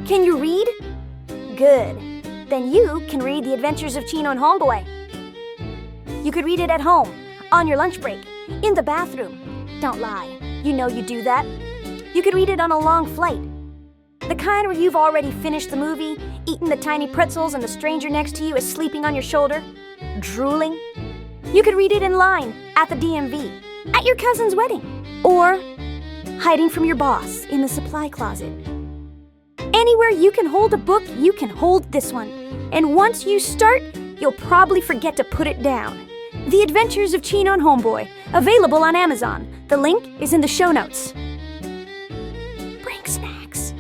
Can you read? Good. Then you can read The Adventures of Chino and Homeboy. You could read it at home, on your lunch break, in the bathroom. Don't lie. You know you do that. You could read it on a long flight. The kind where you've already finished the movie, eaten the tiny pretzels, and the stranger next to you is sleeping on your shoulder, drooling. You could read it in line, at the DMV, at your cousin's wedding, or hiding from your boss in the supply closet. Anywhere you can hold a book, you can hold this one. And once you start, you'll probably forget to put it down. The Adventures of Chino and Homeboy, available on Amazon. The link is in the show notes. Bring snacks.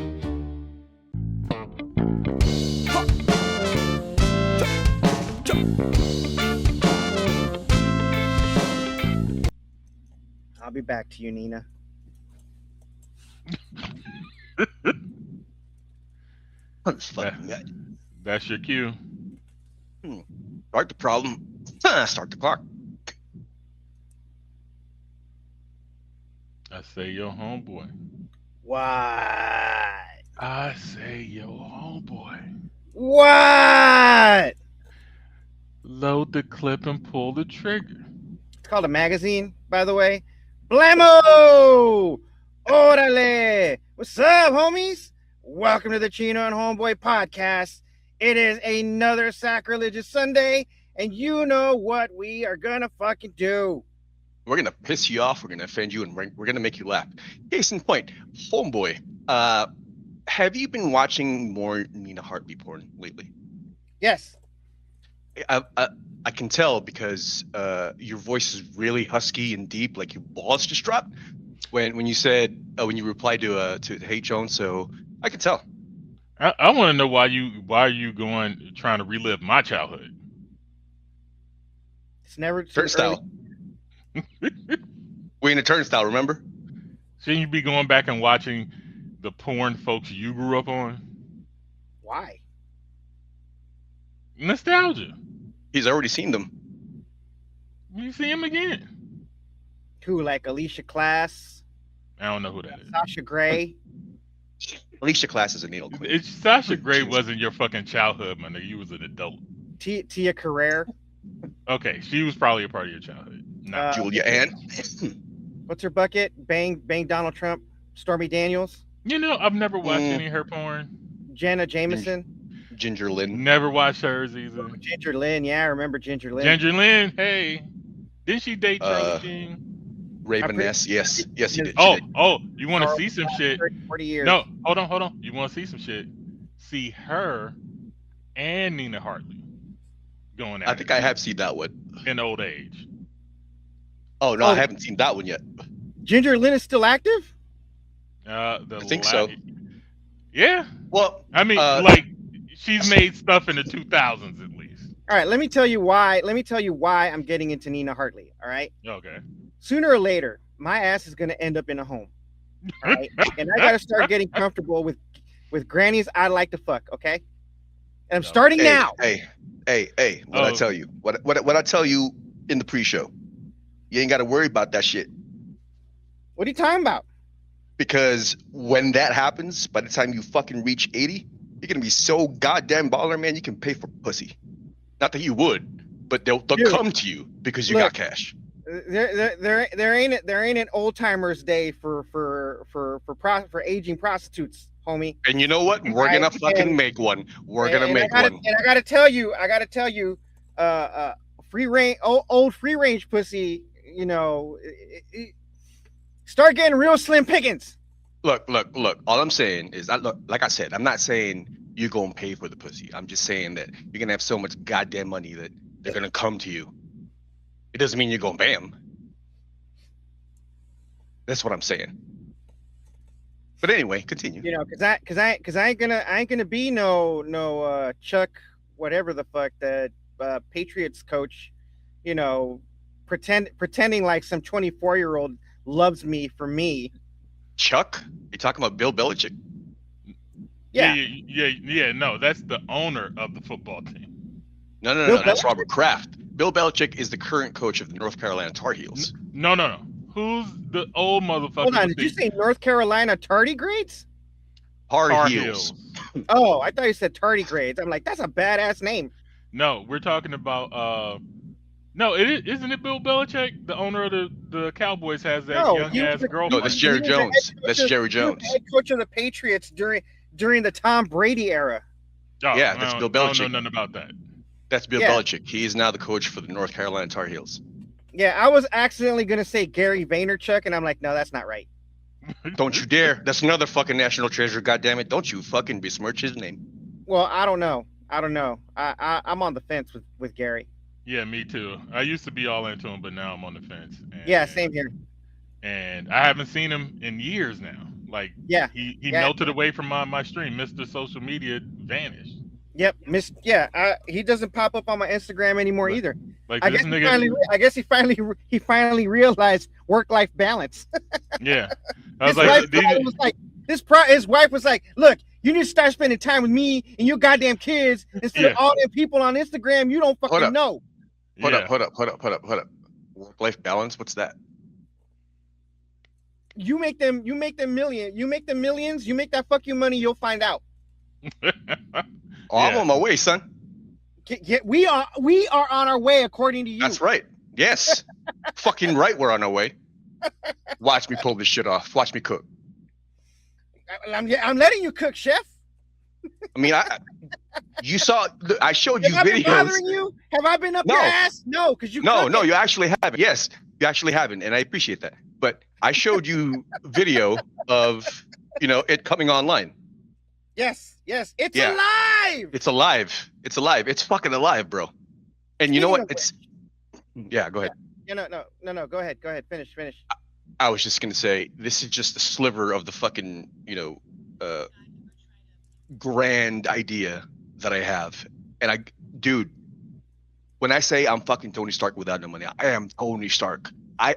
I'll be back to you, Nina. That's your cue. Start the problem. Start the clock. I say your homeboy. What? I say your homeboy. What? Load the clip and pull the trigger. It's called a magazine, by the way. Blammo! Orale! What's up, homies? Welcome to the Chino and Homeboy podcast. It is another sacrilegious Sunday, and you know what we are gonna fucking do. We're gonna piss you off. We're gonna offend you, and we're gonna make you laugh. Case in point, Homeboy. Have you been watching more Nina Hartley porn lately? Yes. I can tell because your voice is really husky and deep, like your balls just dropped when you said when you replied to H8JNZ's. So I can tell. I want to know why you going trying to relive my childhood. It's never too Turnstile. We in a turnstile, remember? Shouldn't you be going back and watching the porn folks you grew up on? Why? Nostalgia. He's already seen them. You see him again. Who, like Alicia Class? I don't know who that is. Sasha Grey? Alicia Class is a needle queen. Sasha Grey wasn't your fucking childhood, my nigga. You was an adult. Tia Carrere? Okay, she was probably a part of your childhood. Not Julia Ann. What's her bucket? Bang Donald Trump? Stormy Daniels? You know, I've never watched any of her porn. Jenna Jameson? Ginger Lynn. Never watched hers either. Ginger Lynn, yeah, I remember Ginger Lynn. Ginger Lynn, hey. Didn't she date Charlie Sheen? Raven Ness, yes, he did. Oh, you want to see some shit? 40 years. No, hold on. You want to see some shit? See her and Nina Hartley going at I think I have seen that one. In old age. Oh, no, I haven't seen that one yet. Ginger Lynn is still active? I think so. Yeah. Well, I mean, like, she's made stuff in the 2000s at least. All right, let me tell you why I'm getting into Nina Hartley, all right? Okay. Sooner or later, my ass is going to end up in a home. All right? And I got to start getting comfortable with grannies I like to fuck, okay? And I'm starting now. Hey, what I tell you? What I tell you in the pre-show? You ain't got to worry about that shit. What are you talking about? Because when that happens, by the time you fucking reach 80, you're going to be so goddamn baller, man, you can pay for pussy. Not that you would, but they'll come to you because you got cash. There ain't an old timers day for aging prostitutes, homie. And you know what? We're gonna fucking make one. We're gonna make one. And I gotta tell you, old free range pussy. You know, start getting real slim pickings. Look. All I'm saying is, like I said, I'm not saying you're gonna pay for the pussy. I'm just saying that you're gonna have so much goddamn money that they're gonna come to you. It doesn't mean you're gonna bam. That's what I'm saying. But anyway, continue. You know, cause I ain't gonna be no Chuck whatever the fuck that Patriots coach. You know, pretending like some 24-year-old loves me for me. Chuck? You talking about Bill Belichick? Yeah. No, that's the owner of the football team. No, that's Robert Kraft. Bill Belichick is the current coach of the North Carolina Tar Heels. No. Who's the old motherfucker? Hold on, did you say North Carolina tardigrades? Tar Heels. Oh, I thought you said tardigrades. I'm like, that's a badass name. No, we're talking about no, isn't it Bill Belichick, the owner of the Cowboys, has that No, young ass he No, girlfriend? that's he Jerry was the head Jones. coach That's of- Jerry he was the Jones. head coach of the Patriots during the Tom Brady era. Oh, Yeah, that's Bill I don't know Belichick. nothing about that. That's Bill Yeah. Belichick. He is now the coach for the North Carolina Tar Heels. Yeah, I was accidentally gonna say Gary Vaynerchuk, and I'm like, no, that's not right. Don't you dare. That's another fucking national treasure. God damn it. Don't you fucking besmirch his name. Well, I don't know. I'm on the fence with Gary. Yeah, me too. I used to be all into him, but now I'm on the fence. Yeah, same here. And I haven't seen him in years now. Like, Yeah, he yeah. melted away from my stream. Mr. Social Media vanished. Yep, he doesn't pop up on my Instagram anymore Right. either. Like I this guess nigga. he finally realized work-life balance. Yeah, I was His wife like, his wife was like, look, you need to start spending time with me and your goddamn kids instead of all them people on Instagram you don't fucking know. Hold yeah. up. Work-life balance? What's that? You make them millions, you make that fuck you money, you'll find out. Oh, I'm Yeah. on my way, son. We are on our way according to you. That's right. Yes. Fucking right, we're on our way. Watch me pull this shit off. Watch me cook. I'm letting you cook, chef. I mean, you saw, I showed you Have I been videos. bothering you? Have I been up your ass? No, because you No, cook it. you actually haven't. Yes, you actually haven't, and I appreciate that. But I showed you video of, it coming online. Yes. It's Yeah. alive. It's alive. It's alive. It's fucking alive, bro. And you know what? Yeah, go ahead. No. Go ahead. Finish. I was just gonna say this is just a sliver of the fucking, grand idea that I have. And dude, when I say I'm fucking Tony Stark without no money, I am Tony Stark. I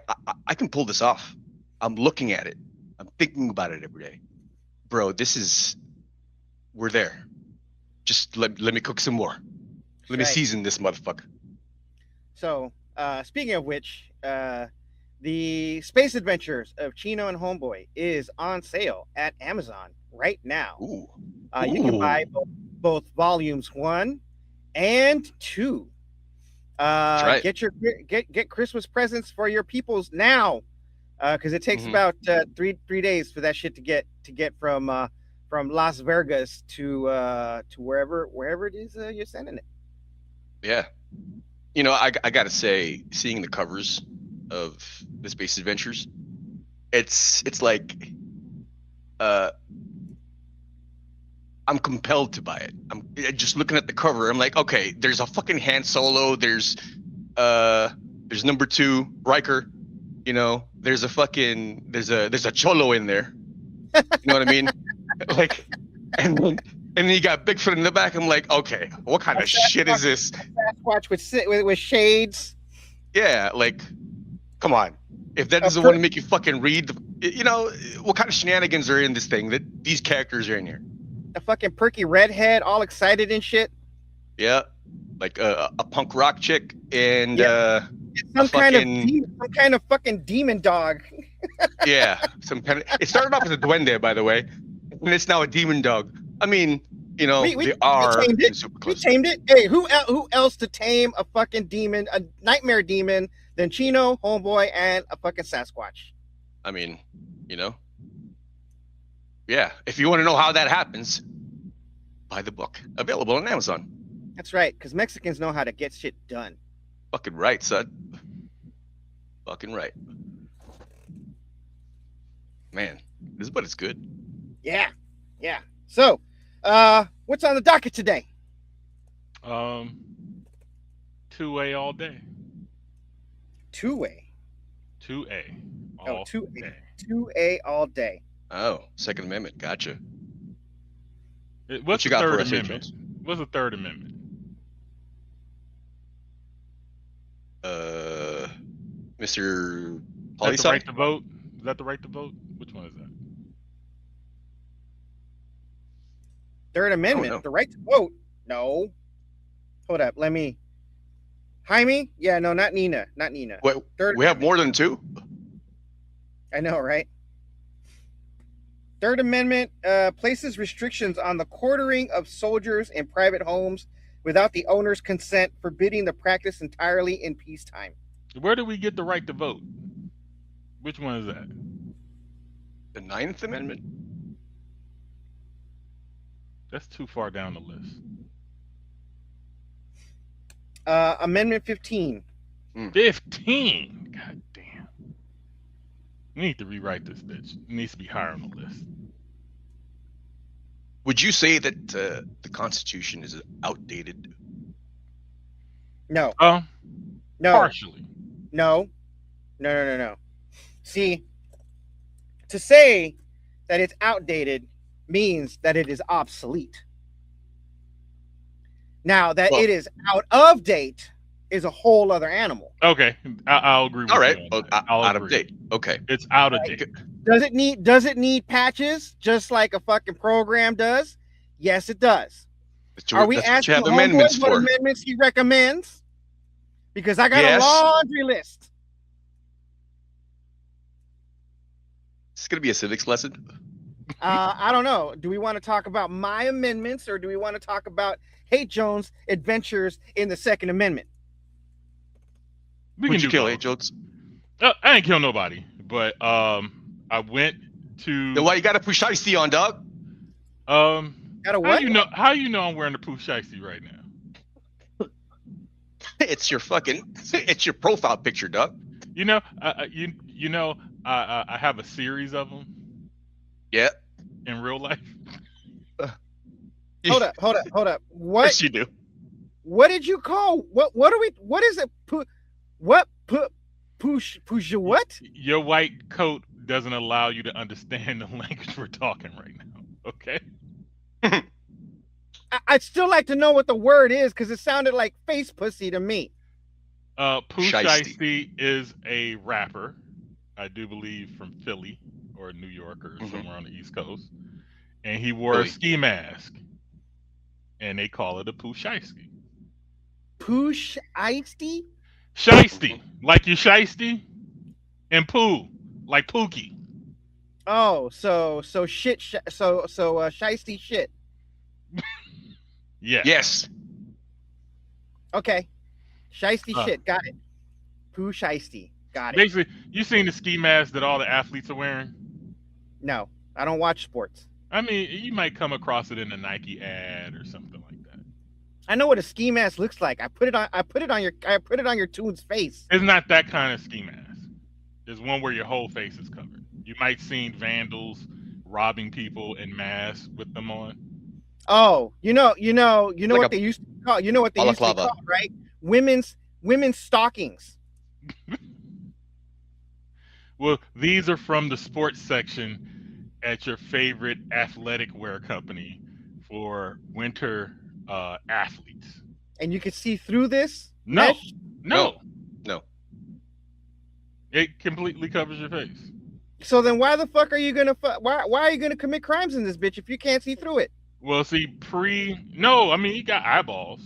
can pull this off. I'm looking at it. I'm thinking about it every day. Bro, we're there. Just let me cook some more. Let me Right. season this motherfucker. So, speaking of which, the Space Adventures of Chino and Homeboy is on sale at Amazon right now. Ooh. You can buy both volumes 1 and 2. That's right. Get Christmas presents for your peoples now, because it takes Mhm. about three days for that shit to get from Las Vegas to wherever it is you're sending it. Yeah. I gotta say, seeing the covers of the Space Adventures, it's like I'm compelled to buy it. I'm just looking at the cover. I'm like, okay, there's a fucking Han Solo. There's number 2 Riker. There's a Cholo in there. You know what I mean? Like, and then you got Bigfoot in the back. I'm like, okay, what kind of shit is this? Sasquatch with shades. Yeah, like, come on. If that doesn't want to make you fucking read, what kind of shenanigans are in this thing that these characters are in here? A fucking perky redhead, all excited and shit. Yeah, like a punk rock chick and Some kind of fucking demon dog. yeah, some kind of. It started off as a duende, by the way, and it's now a demon dog. I mean, they are super We close. tamed it. Hey, who else to tame a fucking demon, a nightmare demon, than Chino, Homeboy, and a fucking Sasquatch? I mean, yeah. If you want to know how that happens, buy the book. Available on Amazon. That's right, because Mexicans know how to get shit done. Fucking right, son. Fucking right. Man, but it's good. Yeah. So, what's on the docket today? 2A all day. 2A. 2A. Oh, All 2A. day. 2A all day. Oh, Second Amendment. Gotcha. What's What you the got for Third us, Amendment? Jones? What's the Third Amendment? Mr. Is that Poli the right to vote? Is that the right to vote? Which one is that? Third know. Amendment, the right to vote. No. Hold up. Let me. Jaime? Yeah, no, not Nina. Wait, Third we have more than 2? I know, right? Third Amendment places restrictions on the quartering of soldiers in private homes without the owner's consent, forbidding the practice entirely in peacetime. Where do we get the right to vote? Which one is that? The 9th Amendment? That's too far down the list. Amendment 15. 15. God damn. We need to rewrite this bitch. It needs to be higher on the list. Would you say that the Constitution is outdated? No. No. Partially. No. See, to say that it's outdated means that it is obsolete. Now, that it is out of date is a whole other animal. Okay, I'll agree with All right, you on that. out of date. Okay. It's out of date. Does it need patches just like a fucking program does? Yes, it does. Are we asking have amendments what for? Amendments he recommends? Because I got a laundry list. It's going to be a civics lesson. I don't know. Do we want to talk about my amendments or do we want to talk about H. Jones' adventures in the Second Amendment? Would you kill H. Jones? I ain't kill nobody, but I went to. Then why you got a push icy on, dog? Got a what? How you know I'm wearing a push icy right now? It's your profile picture, dog. I have a series of them. Yeah. In real life. Hold up. What? Yes, you do. What did you call? What is it? Push what? Your white coat doesn't allow you to understand the language we're talking right now. Okay. I'd still like to know what the word is because it sounded like face pussy to me. Pooh Shiesty is a rapper, I do believe from Philly or New York or somewhere on the East Coast, and he wore a ski mask, and they call it a Pooh Shiesty. Pooh Shiesty? Shiesty, like you shiesty, and Pooh, like Pookie. Oh, so shiesty shit. Yeah. Yes. Okay. Shiesty shit. Got it. Pooh Shiesty. Got it. Basically, you seen the ski mask that all the athletes are wearing? No, I don't watch sports. I mean, you might come across it in a Nike ad or something like that. I know what a ski mask looks like. I put it on your tune's face. It's not that kind of ski mask. There's one where your whole face is covered. You might seen vandals robbing people in masks with them on. Oh, you know like what they used to call. You know what they used to call, right? Women's stockings. Well, these are from the sports section at your favorite athletic wear company for winter athletes. And you can see through this? No. mesh? No. It completely covers your face. So then why the fuck are you gonna why are you gonna commit crimes in this bitch if you can't see through it? Well, see, you got eyeballs.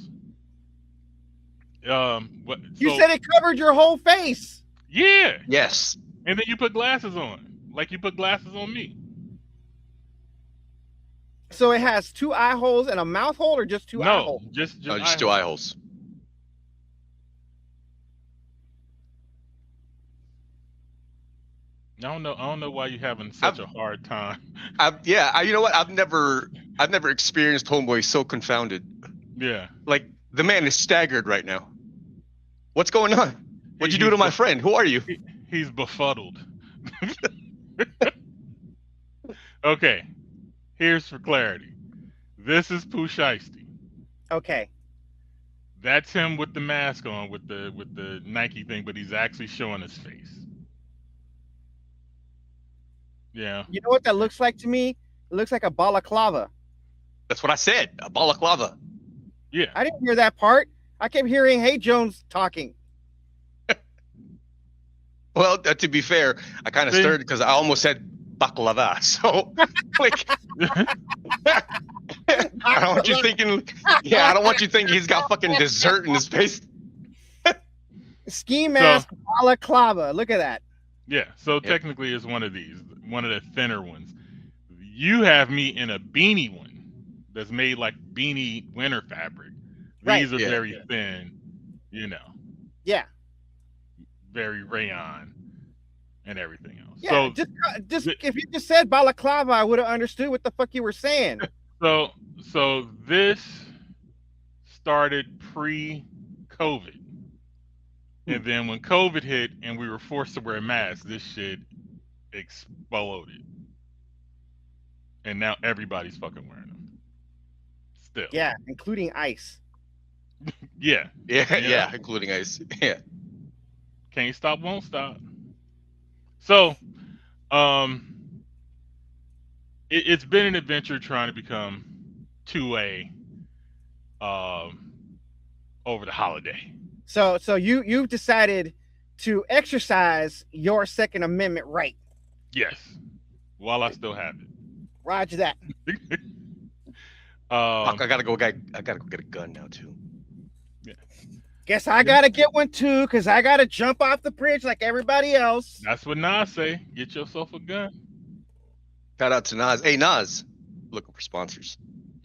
You said it covered your whole face. Yeah. Yes. And then you put glasses on, like you put glasses on me. So it has 2 eye holes and a mouth hole, or just 2 eye holes? Just 2 eye holes. I don't know why you're having such a hard time. You know what? I've never experienced Homeboy so confounded. Yeah. Like the man is staggered right now. What'd you do? What'd you do to my friend? Who are you? He's befuddled. Okay. Here's for clarity. This is Pooh Shiesty. Okay. That's him with the mask on, with the Nike thing, but he's actually showing his face. Yeah. You know what that looks like to me? It looks like a balaclava. That's what I said. A balaclava. Yeah. I didn't hear that part. I kept hearing H. Jones talking. Well, to be fair, I kind of stirred because I almost said baklava. So, like, I don't want you thinking. Yeah, I don't want you thinking he's got fucking dessert in his face. Ski mask balaclava. Look at that. Yeah. So technically, it's one of these, one of the thinner ones. you have me in a beanie one that's made like beanie winter fabric. These are very thin, you know. Yeah. Very rayon and everything else. Yeah, so just if you just said balaclava, I would have understood what the fuck you were saying. So this started pre-COVID. And then when COVID hit and we were forced to wear masks, this shit exploded. And now everybody's fucking wearing them. Still. Yeah, including ICE. Yeah, including ICE. Yeah. Can't stop, won't stop. So, it's been an adventure trying to become 2A over the holiday. So you've decided to exercise your Second Amendment right. Yes, while I still have it. Roger that. I gotta go get a gun now too. Yeah. Guess I gotta get one too, cause I gotta jump off the bridge like everybody else. That's what Nas say. Get yourself a gun. Shout out to Nas. Hey Nas, looking for sponsors.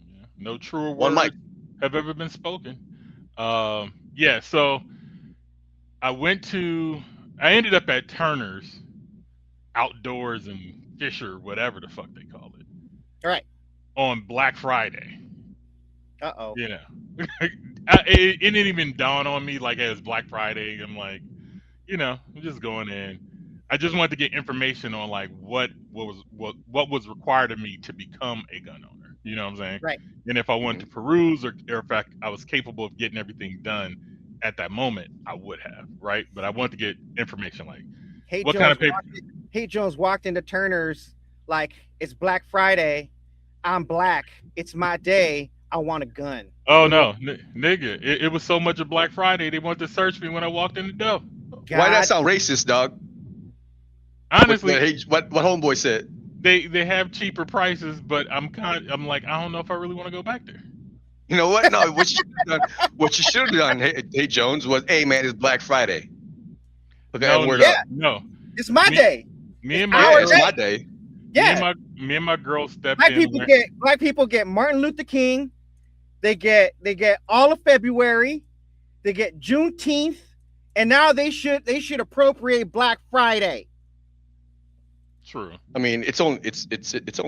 Yeah. No truer words have ever been spoken. Yeah. So I ended up at Turner's Outdoors and Fisher, whatever the fuck they call it. All right. On Black Friday. Uh-oh. You know, it didn't even dawn on me like it was Black Friday. I'm like, you know, I'm just going in. I just wanted to get information on like what was required of me to become a gun owner. You know what I'm saying? Right. And if I wanted to peruse or if I was capable of getting everything done at that moment, I would have. Right. But I wanted to get information like what kind of paper. Hey Jones walked into Turner's like, it's Black Friday. I'm black. It's my day. I want a gun. Oh no, nigga! It was so much of Black Friday. They wanted to search me when I walked in the door. Why that sound racist, dog? Honestly, what Homeboy said. They have cheaper prices, but I'm like I don't know if I really want to go back there. You know what? No, what you should have done, hey Jones, was, hey man, it's Black Friday. Okay, no, it's my day. It's my day. Yeah, me and my girl stepped in. Black people get Martin Luther King. They get all of February. They get Juneteenth, and now they should appropriate Black Friday. True. I mean, it's only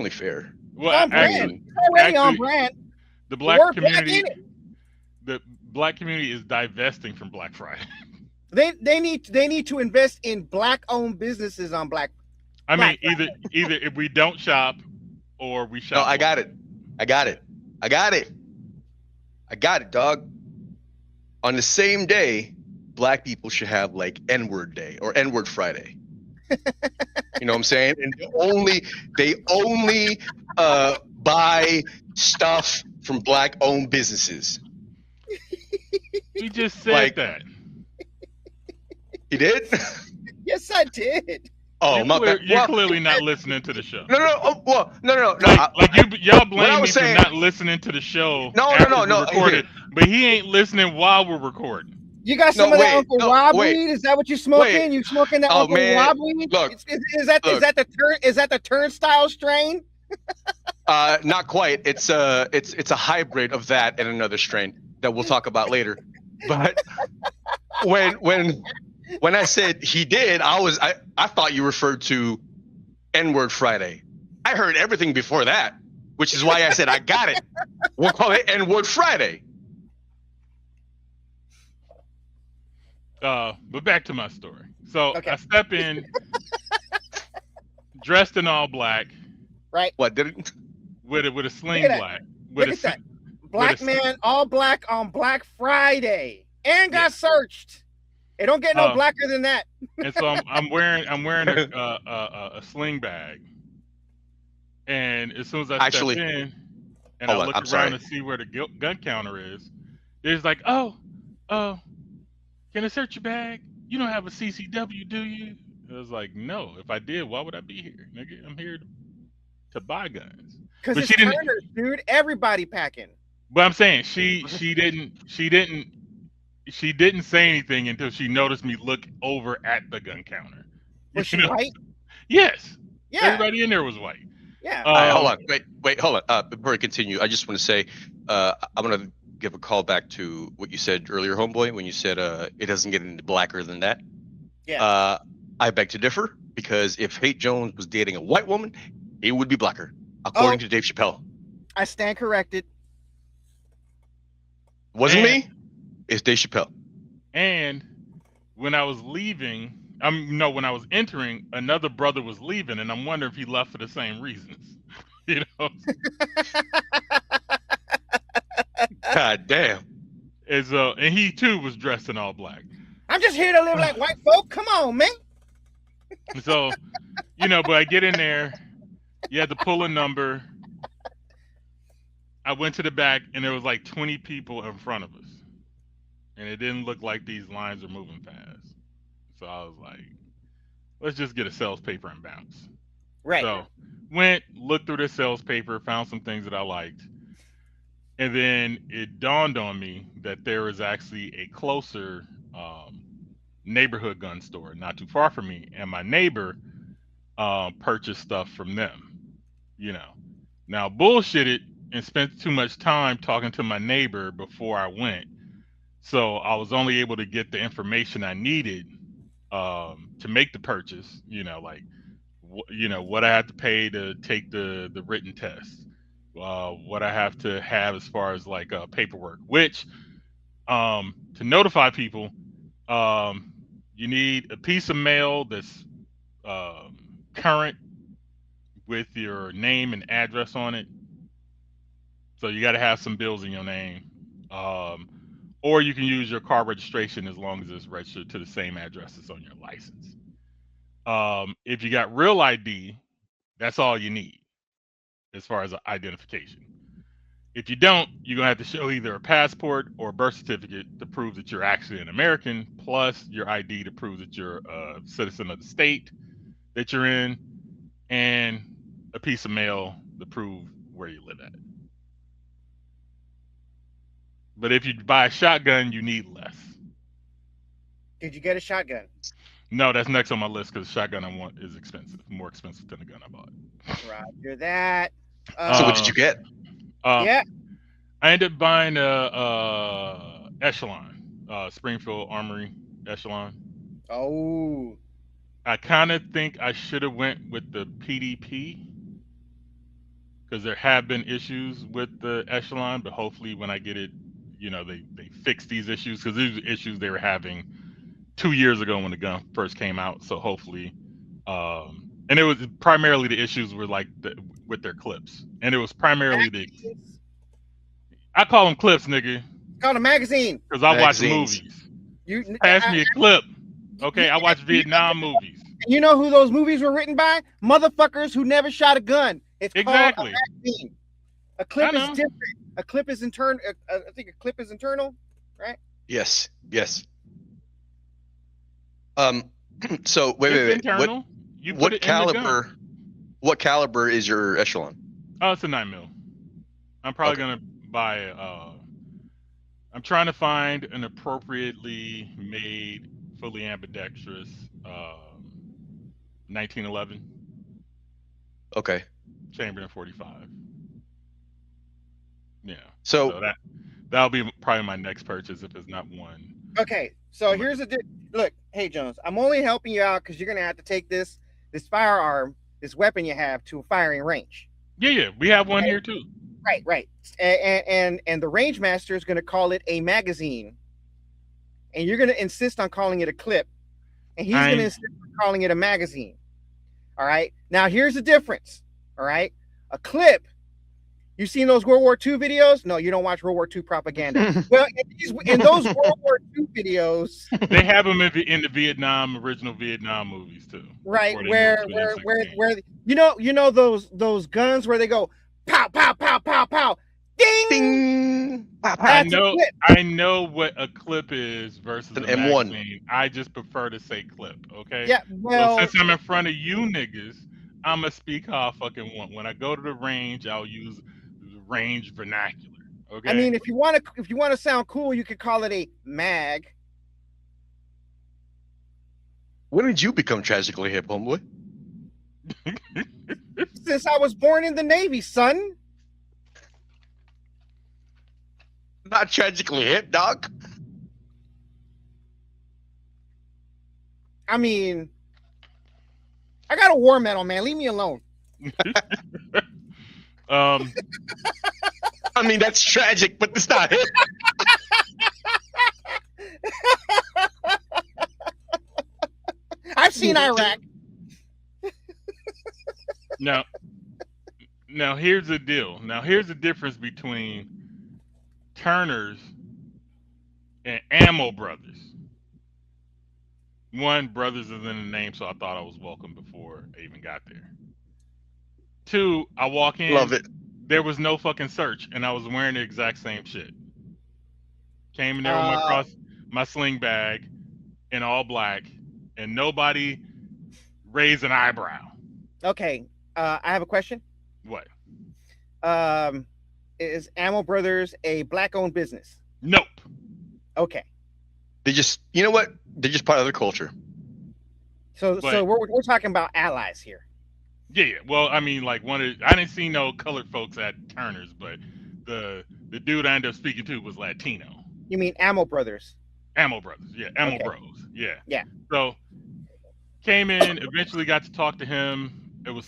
fair. Well, on brand. Already on brand. The black community is divesting from Black Friday. They need to invest in black-owned businesses on Black. I mean, either if we don't shop or we shop. No, I got it, dog. On the same day, black people should have like N-word day or N-word Friday. You know what I'm saying? And they only buy stuff from black-owned businesses. We just said that. He did? Yes, I did. Oh, my bad. You're clearly not listening to the show. No. Y'all blame me for not listening to the show. No. Recorded, but he ain't listening while we're recording. You got some of that Uncle Rob weed? Is that what you smoking? You smoking that Uncle Rob weed? Look, is that the turnstile strain? Not quite. It's a hybrid of that and another strain that we'll talk about later. But when I said he did, I thought you referred to N-word Friday. I heard everything before that, which is why I said I got it. We'll call it N-word Friday. But back to my story. So I step in, dressed in all black. Right. What did it? With a sling black. Look at that. Black man, all black on Black Friday, and got searched. It don't get no blacker than that. And so I'm wearing a sling bag, and as soon as I step in and I look around to see where the gun counter is, there's like, oh, can I search your bag? You don't have a CCW, do you? I was like, no. If I did, why would I be here, nigga? I'm here to buy guns. Because it's Turner, dude. Everybody packing. But I'm saying she didn't say anything until she noticed me look over at the gun counter. Was she white? Yes. Yeah. Everybody in there was white. Yeah. Hold on. Wait, hold on. Before I continue, I just want to say, I'm going to give a call back to what you said earlier, Homeboy, when you said it doesn't get any blacker than that. Yeah. I beg to differ, because if H8 Jones was dating a white woman, it would be blacker, according to Dave Chappelle. I stand corrected. Wasn't me. It's Dave Chappelle. And when I was leaving, when I was entering, another brother was leaving, and I'm wondering if he left for the same reasons. You know. God damn. And he too was dressed in all black. I'm just here to live like white folk. Come on, man. So, but I get in there. You had to pull a number. I went to the back, and there was like 20 people in front of us. And it didn't look like these lines are moving fast. So I was like, let's just get a sales paper and bounce. Right. So went, looked through the sales paper, found some things that I liked. And then it dawned on me that there was actually a closer neighborhood gun store not too far from me. And my neighbor purchased stuff from them. Now bullshitted and spent too much time talking to my neighbor before I went. So I was only able to get the information I needed to make the purchase, what I had to pay to take the written test, what I have to have as far as like paperwork, which to notify people, you need a piece of mail that's current with your name and address on it. So you got to have some bills in your name. Or you can use your car registration as long as it's registered to the same address as on your license. If you got real ID, that's all you need as far as identification. If you don't, you're going to have to show either a passport or a birth certificate to prove that you're actually an American, plus your ID to prove that you're a citizen of the state that you're in, and a piece of mail to prove where you live at. But if you buy a shotgun, you need less. Did you get a shotgun? No, that's next on my list because the shotgun I want is expensive, more expensive than the gun I bought. Roger that. So what did you get? Yeah. I ended up buying a Echelon, Springfield Armory Echelon. Oh. I kind of think I should have went with the PDP because there have been issues with the Echelon, but hopefully when I get it, they fix these issues because these are issues they were having 2 years ago when the gun first came out. So hopefully, and it was primarily the issues were like with their clips, and it was primarily I call them clips, nigga. Call them magazine. Because I watch movies. You pass me a clip, okay? I watch Vietnam movies. You know who those movies were written by? Motherfuckers who never shot a gun. It's exactly. called a magazine. A clip is different. A clip is internal. I think a clip is internal, right? Yes. So wait. Internal. What caliber? What caliber is your Echelon? Oh, it's a 9mm. I'm probably gonna buy. I'm trying to find an appropriately made, fully ambidextrous 1911. Okay. Chamber in 45. Yeah. So that'll be probably my next purchase if it's not one. Okay. So here's look. Hey Jones, I'm only helping you out because you're gonna have to take this firearm, this weapon you have, to a firing range. Yeah. We have one here too. Right. And the range master is gonna call it a magazine, and you're gonna insist on calling it a clip, and he's gonna insist on calling it a magazine. All right. Now here's the difference. All right. A clip. You seen those World War II videos? No, you don't watch World War II propaganda. Well, in those World War II videos, they have them in the original Vietnam movies too. Right, where you know those guns where they go pow pow pow pow pow, ding ding. I know what a clip is versus an M1. Magazine. I just prefer to say clip. Okay. Yeah. Well, so since I'm in front of you niggas, I'm gonna speak how I fucking want. When I go to the range, I'll use range vernacular. Okay. I mean, if you want to sound cool, you could call it a mag. When did you become tragically hip, homeboy? Since I was born in the Navy, son. Not tragically hip, dog. I mean, I got a war medal, man. Leave me alone. I mean, that's tragic, but it's not hip. I've seen Iraq. Now, here's the deal. Now, here's the difference between Turner's and Ammo Brothers. One, Brothers is in the name, so I thought I was welcome before I even got there. Two, I walk in. Love it. There was no fucking search, and I was wearing the exact same shit. Came in there with my sling bag in all black, and nobody raised an eyebrow. Okay, I have a question. What? Is Ammo Brothers a black-owned business? Nope. Okay. They just, you know what? They're just part of their culture. So we're talking about allies here. Yeah. Well, I mean, like I didn't see no colored folks at Turner's, but the dude I ended up speaking to was Latino. You mean Ammo Brothers? Ammo Brothers, yeah. Ammo Okay. Bros, yeah. Yeah. So came in, eventually got to talk to him. It was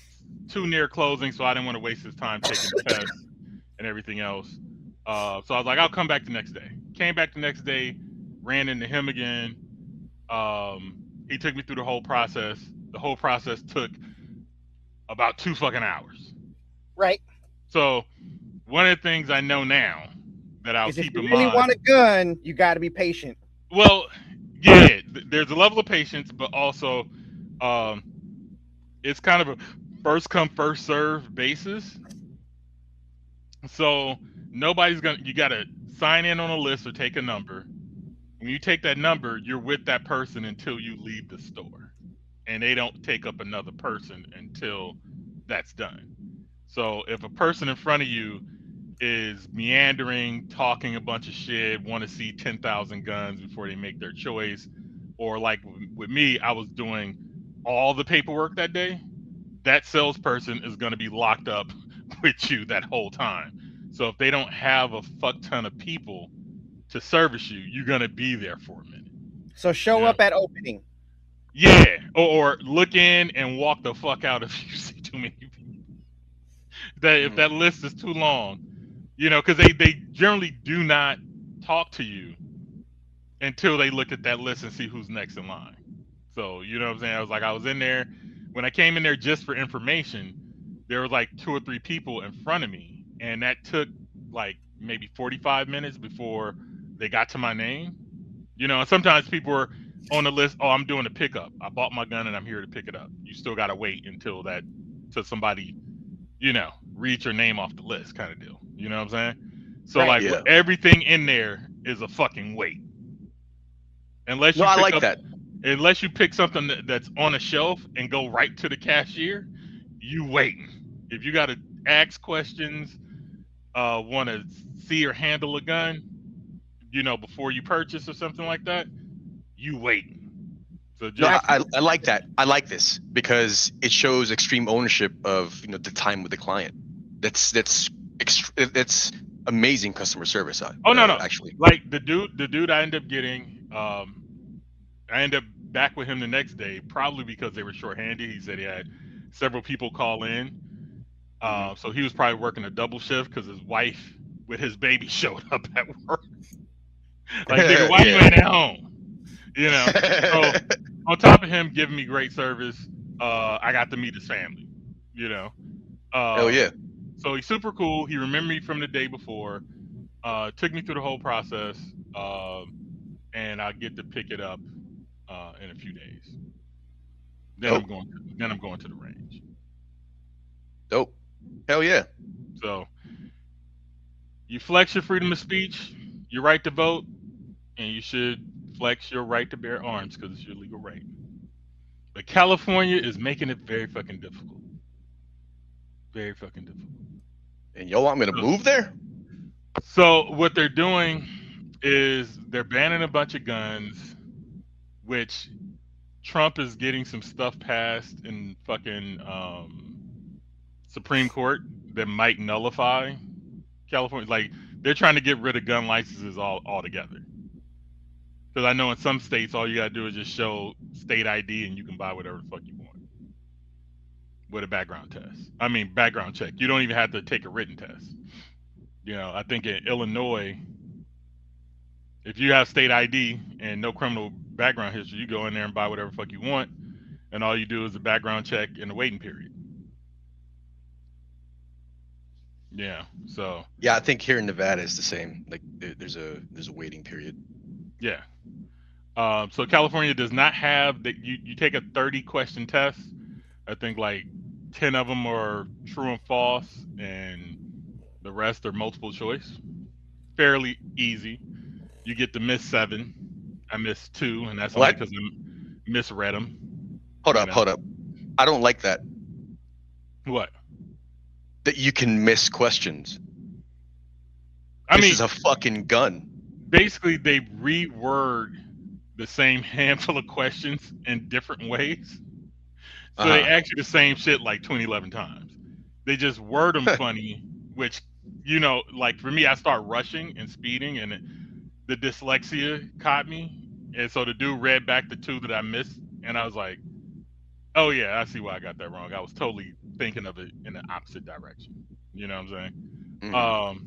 too near closing, so I didn't want to waste his time taking the test and everything else. So I was like, I'll come back the next day. Came back the next day, ran into him again. He took me through the whole process. The whole process took about 2 fucking hours. Right. So one of the things I know now that I'll keep in mind. If you really want a gun, you got to be patient. Well, yeah, there's a level of patience, but also it's kind of a first come, first serve basis. So you got to sign in on a list or take a number. When you take that number, you're with that person until you leave the store. And they don't take up another person until that's done. So if a person in front of you is meandering, talking a bunch of shit, want to see 10,000 guns before they make their choice, or like with me, I was doing all the paperwork that day, that salesperson is going to be locked up with you that whole time. So if they don't have a fuck ton of people to service you, you're going to be there for a minute. So show up at opening. Yeah, or look in and walk the fuck out if you see too many people. If that list is too long, because they generally do not talk to you until they look at that list and see who's next in line. So, you know what I'm saying? I was in there, when I came in there just for information, there was like 2 or 3 people in front of me, and that took like maybe 45 minutes before they got to my name. And sometimes people were on the list, I'm doing a pickup. I bought my gun and I'm here to pick it up. You still got to wait until somebody, read your name off the list kind of deal. You know what I'm saying? So everything in there is a fucking wait. Unless you pick something that's on a shelf and go right to the cashier, you waiting. If you got to ask questions, want to see or handle a gun, before you purchase or something like that, you waiting. So I like that. I like this because it shows extreme ownership of the time with the client. That's amazing customer service. No, actually, like the dude I ended up getting, I ended up back with him the next day, probably because they were shorthanded. He said he had several people call in, so he was probably working a double shift because his wife with his baby showed up at work. Like, nigga, why you ain't at home? So on top of him giving me great service, I got to meet his family. Hell yeah. So he's super cool. He remembered me from the day before. Took me through the whole process, and I get to pick it up in a few days. Then I'm going to the range. Dope. Hell yeah. So you flex your freedom of speech, your right to vote, and you should flex your right to bear arms because it's your legal right. But California is making it very fucking difficult. Very fucking difficult. And y'all want me to move there? So what they're doing is they're banning a bunch of guns, which Trump is getting some stuff passed in fucking Supreme Court that might nullify California. Like they're trying to get rid of gun licenses altogether. Because I know in some states, all you gotta do is just show state ID and you can buy whatever the fuck you want with a background test. I mean, background check. You don't even have to take a written test. You know, I think in Illinois, if you have state ID and no criminal background history, you go in there and buy whatever the fuck you want, and all you do is a background check and a waiting period. Yeah. So. Yeah, I think here in Nevada it's the same. Like there's a waiting period. Yeah. So California does not have that. You take a 30-question test. I think like 10 of them are true and false, and the rest are multiple choice. Fairly easy. You get to miss 7. I missed 2, and that's only because I misread them. Hold up. I don't like that. What? That you can miss questions. This is a fucking gun. Basically, they reword the same handful of questions in different ways. So they ask you the same shit like 20-11 times. They just word them funny, which, you know, like for me, I start rushing and speeding, and the dyslexia caught me. And so the dude read back the 2 that I missed, and I was like, oh yeah, I see why I got that wrong. I was totally thinking of it in the opposite direction. You know what I'm saying? Mm-hmm.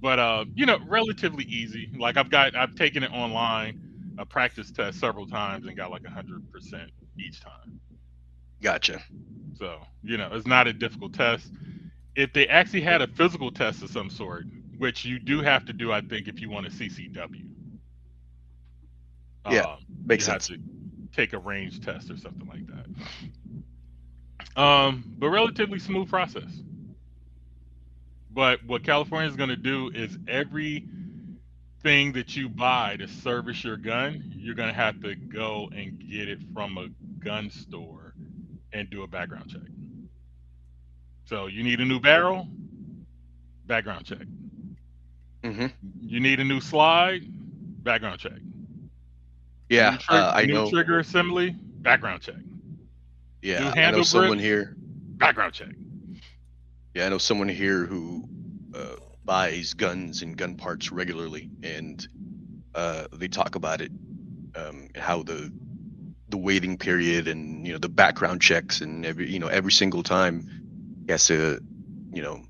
But you know, relatively easy. Like I've taken it online, a practice test several times and got like 100% each time. Gotcha. So, you know, it's not a difficult test. If they actually had a physical test of some sort, which you do have to do, I think, if you want a CCW. Yeah, makes sense. Have to take a range test or something like that. But relatively smooth process. But what California is going to do is everything that you buy to service your gun, you're going to have to go and get it from a gun store and do a background check. So you need a new barrel, background check. Mm-hmm. You need a new slide, background check. Yeah, I new know. Trigger assembly, background check. Yeah, I know someone here. Background check. Yeah, I know someone here who buys guns and gun parts regularly, and they talk about it, how the waiting period and, you know, the background checks, and every single time he has to, you know,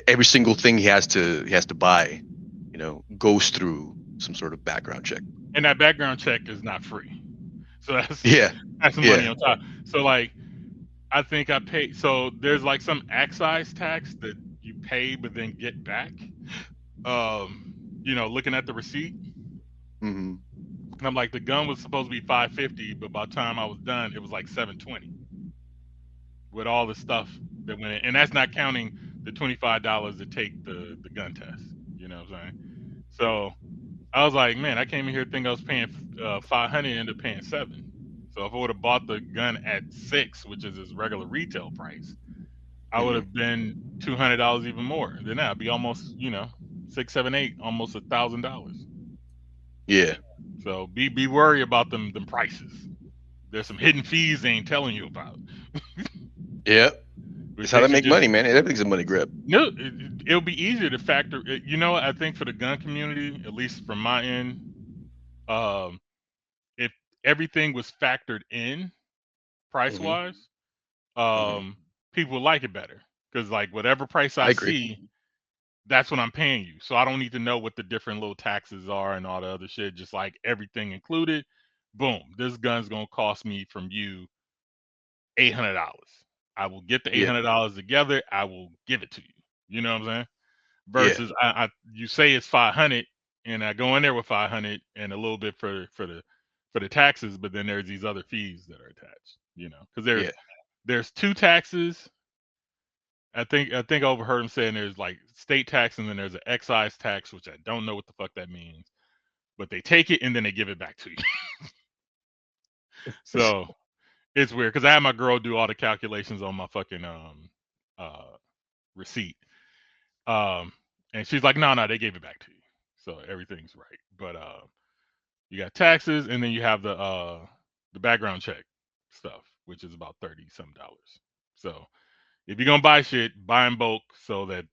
every single thing he has to buy, you know, goes through some sort of background check. And that background check is not free. So that's some money on top. So like, I think I paid. So there's like some excise tax that you pay but then get back. You know, looking at the receipt. Mm-hmm. And I'm like, the gun was supposed to be $550, but by the time I was done, it was like $720 with all the stuff that went in. And that's not counting the $25 to take the gun test. You know what I'm saying? So I was like, man, I came in here thinking I was paying $500 and ended up paying $700. So if I would have bought the gun at $600, which is its regular retail price, I would have been $200 even more. Then that'd be almost, you know, $600, $700, $800, almost $1,000. Yeah. So be worried about them prices. There's some hidden fees they ain't telling you about. Yep. It's how they make money, man. Everything's a money grab. No, it'll be easier to factor. You know, I think for the gun community, at least from my end, if everything was factored in price wise, people would like it better, because like whatever price I see, that's what I'm paying you. So I don't need to know what the different little taxes are and all the other shit. Just like everything included, boom, this gun's gonna cost me from you $800. I will get the $800 together. I will give it to you. You know what I'm saying? Versus you say it's 500, and I go in there with 500 and a little bit for the taxes, but then there's these other fees that are attached. You know, because there's 2 taxes. I think I overheard him saying there's like state tax, and then there's an excise tax, which I don't know what the fuck that means. But they take it and then they give it back to you. So it's weird, because I had my girl do all the calculations on my fucking receipt. And she's like, no, they gave it back to you. So everything's right. But you got taxes, and then you have the the background check stuff, which is about $30-some. So if you're gonna buy shit, buy in bulk so that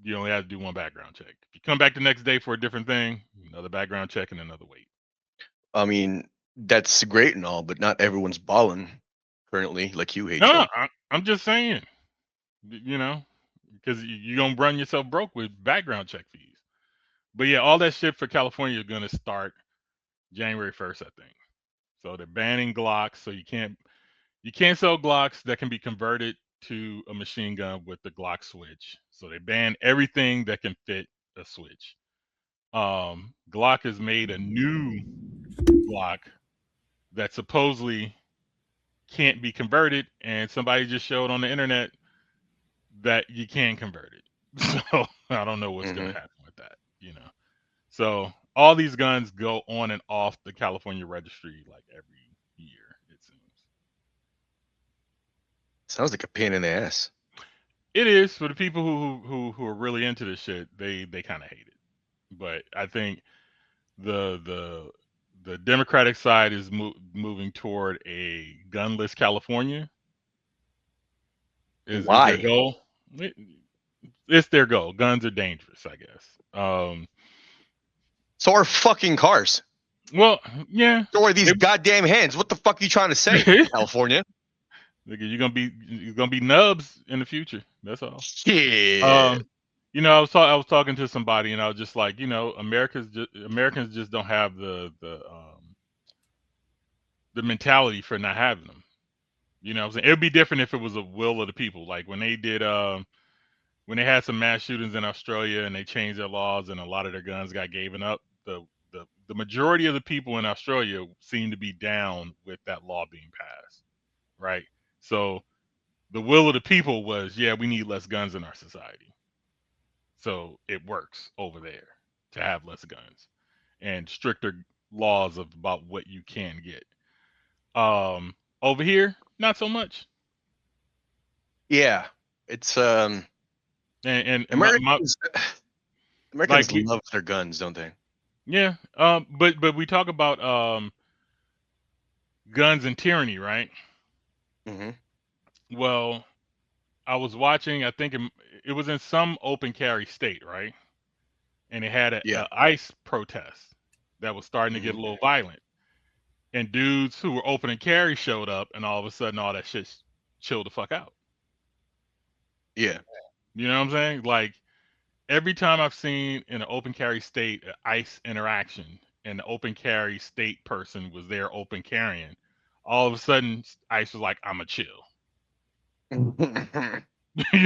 you only have to do one background check. If you come back the next day for a different thing, another background check and another wait. I mean, that's great and all, but not everyone's balling currently, like you, H. No, I'm just saying, because you're gonna run yourself broke with background check fees. But yeah, all that shit for California is gonna start January 1st, I think. So they're banning Glocks, so you can't sell Glocks that can be converted to a machine gun with the Glock switch. So they ban everything that can fit a switch. Glock has made a new Glock that supposedly can't be converted, and somebody just showed on the internet that you can convert it. So I don't know what's gonna happen with that, So all these guns go on and off the California registry like every year, it seems. Sounds like a pain in the ass. It is for the people who are really into this shit. They kind of hate it, but I think the Democratic side is moving toward a gunless California. Is their goal? It's their goal. Guns are dangerous, I guess. So are fucking cars. Well, yeah. So are these goddamn hands. What the fuck are you trying to say, California? You're gonna be nubs in the future. That's all. Shit. I was talking to somebody, and I was just like, Americans just don't have the mentality for not having them. You know what I'm saying? It would be different if it was a will of the people. Like when they did when they had some mass shootings in Australia and they changed their laws and a lot of their guns got given up, the majority of the people in Australia seem to be down with that law being passed, right? So the will of the people was, yeah, we need less guns in our society. So it works over there to have less guns and stricter laws about what you can get. Over here, not so much. Yeah, it's and Americans love their guns, don't they? Yeah. But we talk about guns and tyranny, right? Mm-hmm. Well, I was watching. I think it was in some open carry state, right? And it had a ICE protest that was starting to get a little violent, and dudes who were open and carry showed up, and all of a sudden, all that shit chilled the fuck out. Yeah. You know what I'm saying? Like every time I've seen in an open carry state an ICE interaction, and the open carry state person was there open carrying, all of a sudden ICE was like, "I'ma chill." You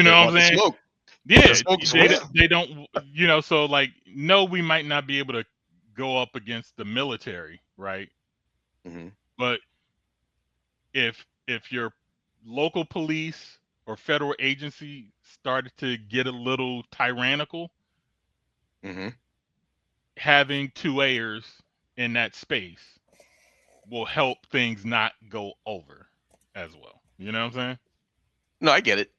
know what I'm saying? Smoke. Yeah, they don't. So like, no, we might not be able to go up against the military, right? Mm-hmm. But if your local police or federal agency started to get a little tyrannical, having 2A'ers in that space will help things not go over as well. You know what I'm saying? No, I get it.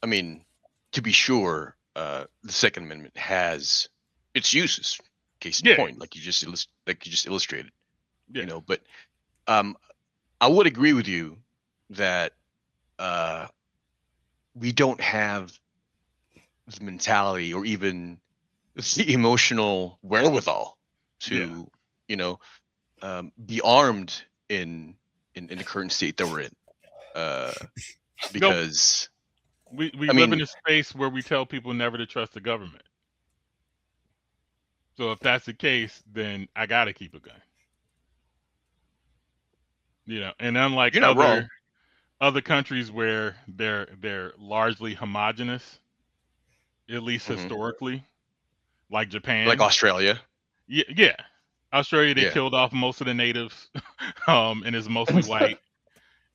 I mean, to be sure, the Second Amendment has its uses. Case in point, like you just illustrated. Yeah. But I would agree with you that we don't have the mentality or even the emotional wherewithal to, be armed in the current state that we're in. Because we live in a space where we tell people never to trust the government. So if that's the case, then I gotta keep a gun. And unlike other countries where they're largely homogenous, at least historically, like Japan, like Australia. Yeah. Australia, they killed off most of the natives, and it's mostly white.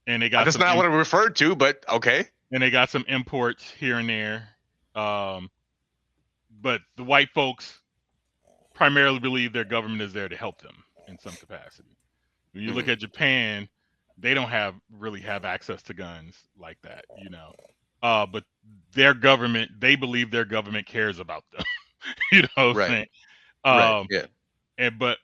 And they got that's not what I referred to, but okay. And they got some imports here and there, but the white folks primarily believe their government is there to help them in some capacity. When you look at Japan, they don't really have access to guns like that, but their government, they believe their government cares about them. You know what I'm saying? Right. Yeah. But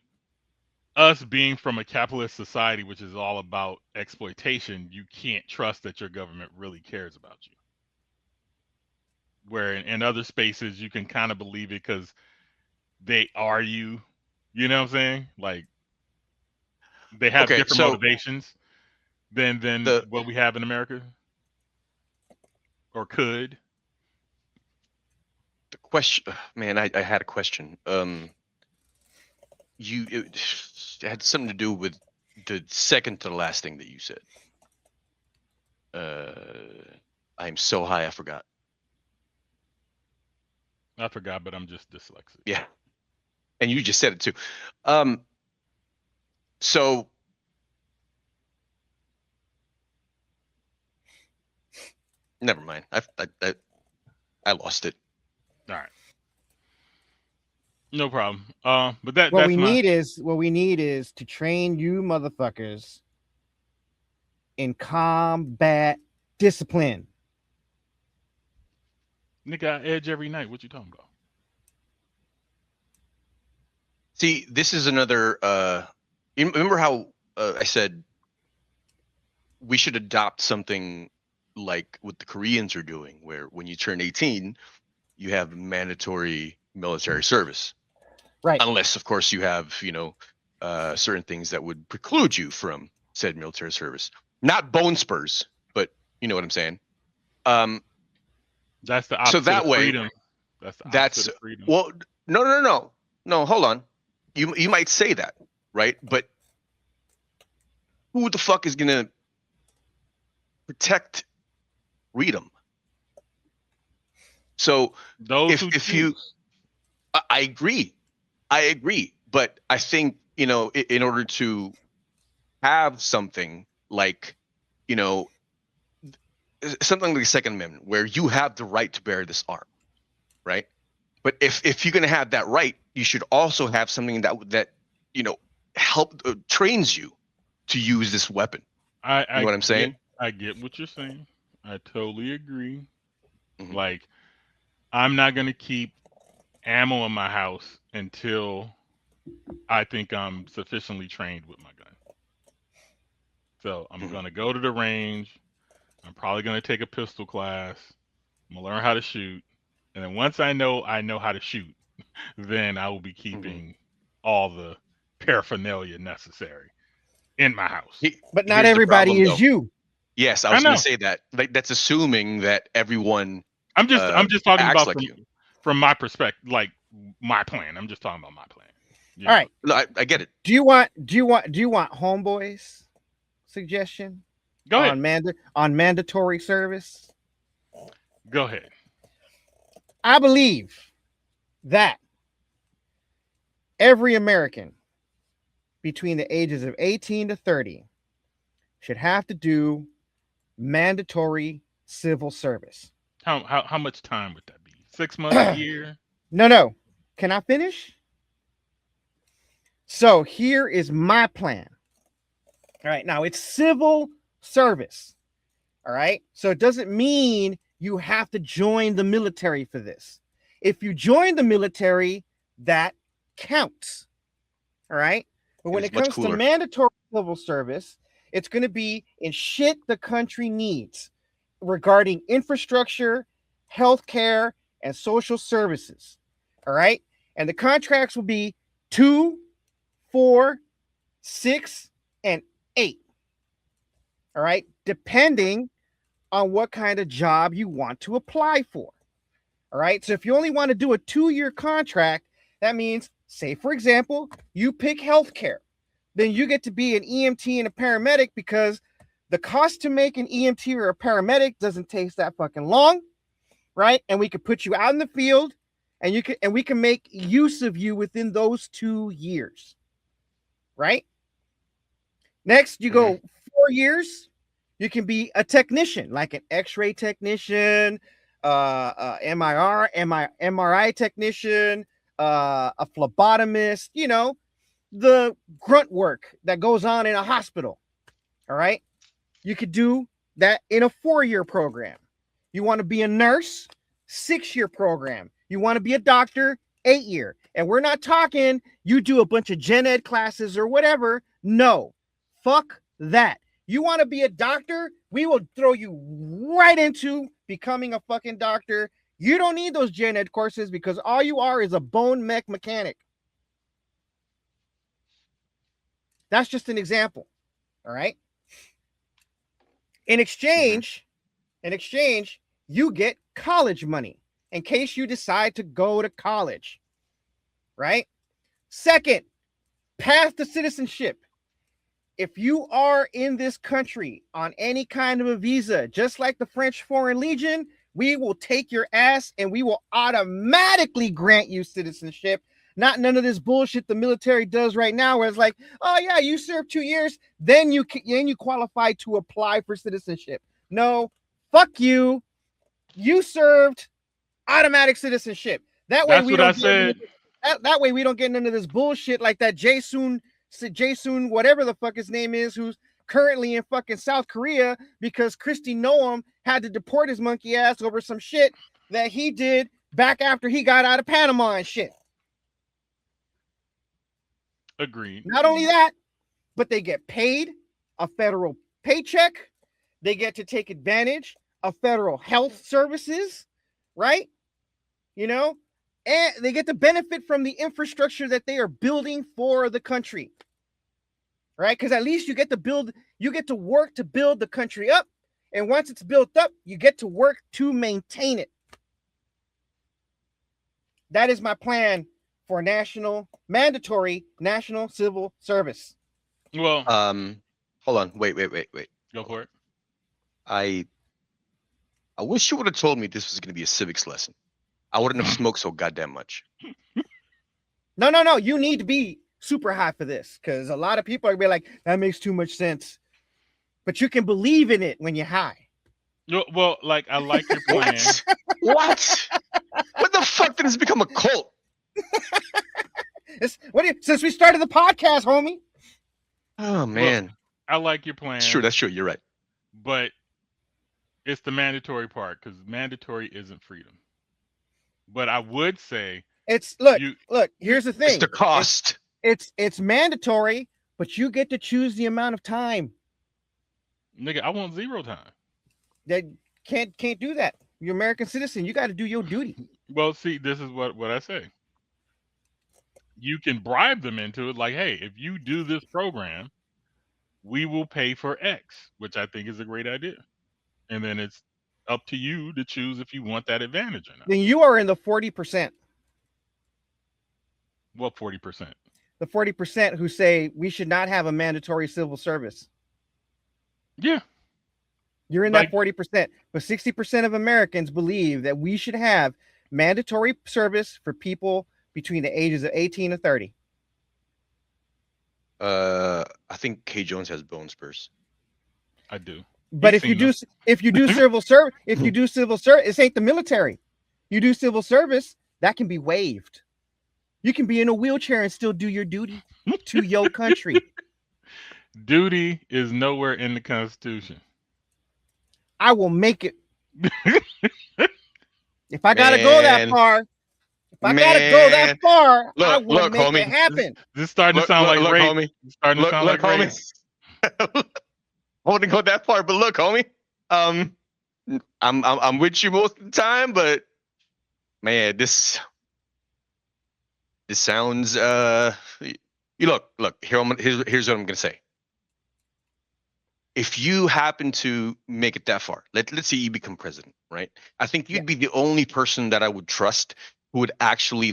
us being from a capitalist society, which is all about exploitation, you can't trust that your government really cares about you. Where in other spaces, you can kind of believe it because they are you. You know what I'm saying? Like they have Okay, different so motivations than the what we have in America, or could. question, man, I had a question. It had something to do with the second to the last thing that you said. I'm so high, I forgot. I forgot, but I'm just dyslexic. Yeah, and you just said it too. So never mind. I lost it. All right. No problem. But that's what we need is to train you motherfuckers in combat discipline. Nigga, I edge every night. What you talking about? See, this is another. You remember how I said we should adopt something like what the Koreans are doing, where when you turn 18, you have mandatory military service. Right. Unless, of course, you have, certain things that would preclude you from said military service. Not bone spurs, but you know what I'm saying. That's the opposite that of way, freedom. That's the opposite of freedom. Well, no. Hold on. You might say that, right? But who the fuck is gonna protect freedom? So those if you, I agree, but I think in order to have something like, something like the Second Amendment, where you have the right to bear this arm, right? But if you're going to have that right, you should also have something that help trains you to use this weapon. You know what I'm saying? I get what you're saying. I totally agree. Mm-hmm. Like, I'm not going to keep ammo in my house until I think I'm sufficiently trained with my gun. So I'm going to go to the range. I'm probably going to take a pistol class. I'm going to learn how to shoot. And then once I know how to shoot, then I will be keeping all the paraphernalia necessary in my house. But not everybody is you. Yes, I was going to say that. Like, that's assuming that everyone. I'm just talking about like from my perspective, like my plan. I'm just talking about my plan. All right, no, I get it. Do you want Homeboy's suggestion? Go ahead. On mandatory service. Go ahead. I believe that every American between the ages of 18 to 30 should have to do mandatory civil service. How much time would that be? 6 months, a year? No. Can I finish? So here is my plan. All right. Now it's civil service. All right. So it doesn't mean you have to join the military for this. If you join the military, that counts. All right. But when it comes to mandatory civil service, it's going to be in shit the country needs regarding infrastructure, healthcare, and social services. All right. And the contracts will be 2, 4, 6, and 8. All right. Depending on what kind of job you want to apply for. All right. So if you only want to do a 2-year contract, that means, say, for example, you pick healthcare, then you get to be an EMT and a paramedic, because the cost to make an EMT or a paramedic doesn't take that fucking long. Right. And we could put you out in the field and we can make use of you within those 2 years. Right. Next, you go 4 years. You can be a technician, like an X-ray technician, MRI technician, a phlebotomist, the grunt work that goes on in a hospital. All right. You could do that in a 4-year program. You want to be a nurse, 6-year program. You want to be a doctor, 8-year. And we're not talking you do a bunch of gen ed classes or whatever. No, fuck that. You want to be a doctor? We will throw you right into becoming a fucking doctor. You don't need those gen ed courses because all you are is a bone mechanic. That's just an example. All right. In exchange, you get college money in case you decide to go to college. Right? Second, path to citizenship. If you are in this country on any kind of a visa, just like the French Foreign Legion, we will take your ass and we will automatically grant you citizenship. Not none of this bullshit the military does right now, where it's like, oh yeah, you served 2 years, then you qualify to apply for citizenship. No, fuck you. You served, automatic citizenship. That way we don't. That way we don't get into this bullshit like that Jason, whatever the fuck his name is, who's currently in fucking South Korea because Kristi Noem had to deport his monkey ass over some shit that he did back after he got out of Panama and shit. Agreed. Not only that, but they get paid a federal paycheck. They get to take advantage of federal health services, right? You know, and they get to benefit from the infrastructure that they are building for the country, right? Because at least you get to work to build the country up. And once it's built up, you get to work to maintain it. That is my plan for mandatory national civil service. Well, hold on. Wait. Go for it. I wish you would have told me this was going to be a civics lesson. I wouldn't have smoked so goddamn much. No. You need to be super high for this because a lot of people are going to be like, that makes too much sense. But you can believe in it when you're high. Well, like, I like your plan. What? What the fuck did this become a cult? Since we started the podcast, homie. Oh, man. Look, I like your plan. That's true. You're right. But it's the mandatory part because mandatory isn't freedom. But I would say look, here's the thing. It's the cost. It's mandatory, but you get to choose the amount of time. Nigga, I want 0 time. That can't do that. You're an American citizen. You got to do your duty. Well, see, this is what I say. You can bribe them into it. Like, hey, if you do this program, we will pay for X, which I think is a great idea. And then it's up to you to choose if you want that advantage or not. Then you are in the 40%. What 40%? The 40% who say we should not have a mandatory civil service. Yeah. You're in that 40%. But 60% of Americans believe that we should have mandatory service for people between the ages of 18 and 30. I think K. Jones has bone spurs. I do. But if you do civil service, this ain't the military. You do civil service, that can be waived. You can be in a wheelchair and still do your duty to your country. Duty is nowhere in the Constitution. I will make it. If I gotta go that far, I will make it happen. This is starting to sound like rape. Homie. It's starting to sound like rape. I wouldn't go that far, but look, homie. I'm with you most of the time, but man, this sounds you look, here's what I'm gonna say. If you happen to make it that far, let's say you become president, right? I think you'd be the only person that I would trust who would actually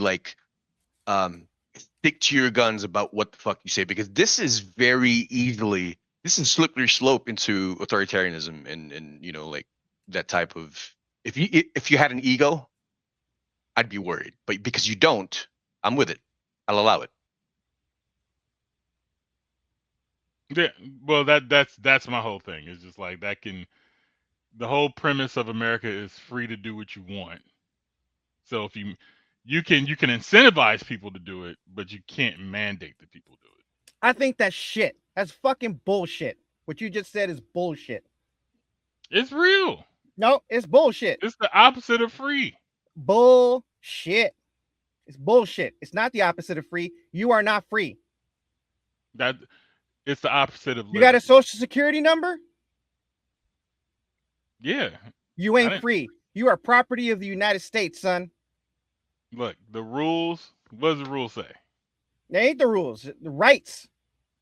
stick to your guns about what the fuck you say, because this is this is slippery slope into authoritarianism and you know, like that type of, if you had an ego, I'd be worried, but because you don't, I'm with it. I'll allow it. Yeah, well, that's my whole thing. It's just like the whole premise of America is free to do what you want. So if you can incentivize people to do it, but you can't mandate that people do it. I think that's shit. That's fucking bullshit. What you just said is bullshit. It's real. No, it's bullshit. It's the opposite of free. Bullshit. It's bullshit. It's not the opposite of free. You are not free. That it's the opposite of. You got a social security number? Yeah. You ain't free. You are property of the United States, son. Look, the rules. What does the rules say? They ain't the rules. The rights.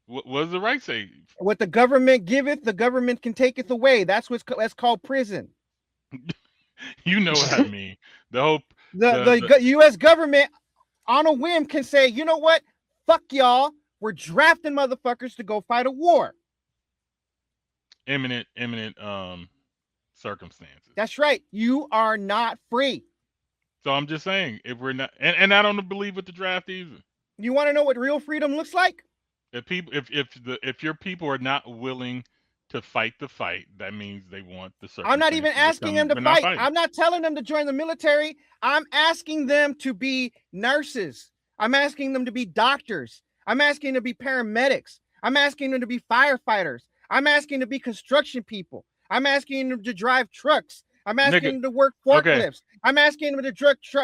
What does the right say? What the government giveth, the government can taketh away. That's called prison. You know what I mean. The U.S. government on a whim can say, you know what? Fuck y'all. We're drafting motherfuckers to go fight a war. Imminent circumstances. That's right. You are not free. So I'm just saying, if we're not, and I don't believe with the draft either. You want to know what real freedom looks like? If your people are not willing to fight the fight, that means they want the circumstances. I'm not even asking them to fight. I'm not telling them to join the military. I'm asking them to be nurses. I'm asking them to be doctors. I'm asking them to be paramedics. I'm asking them to be firefighters. I'm asking them to be construction people. I'm asking them to drive trucks. I'm asking them to work forklifts. Okay. I'm asking them to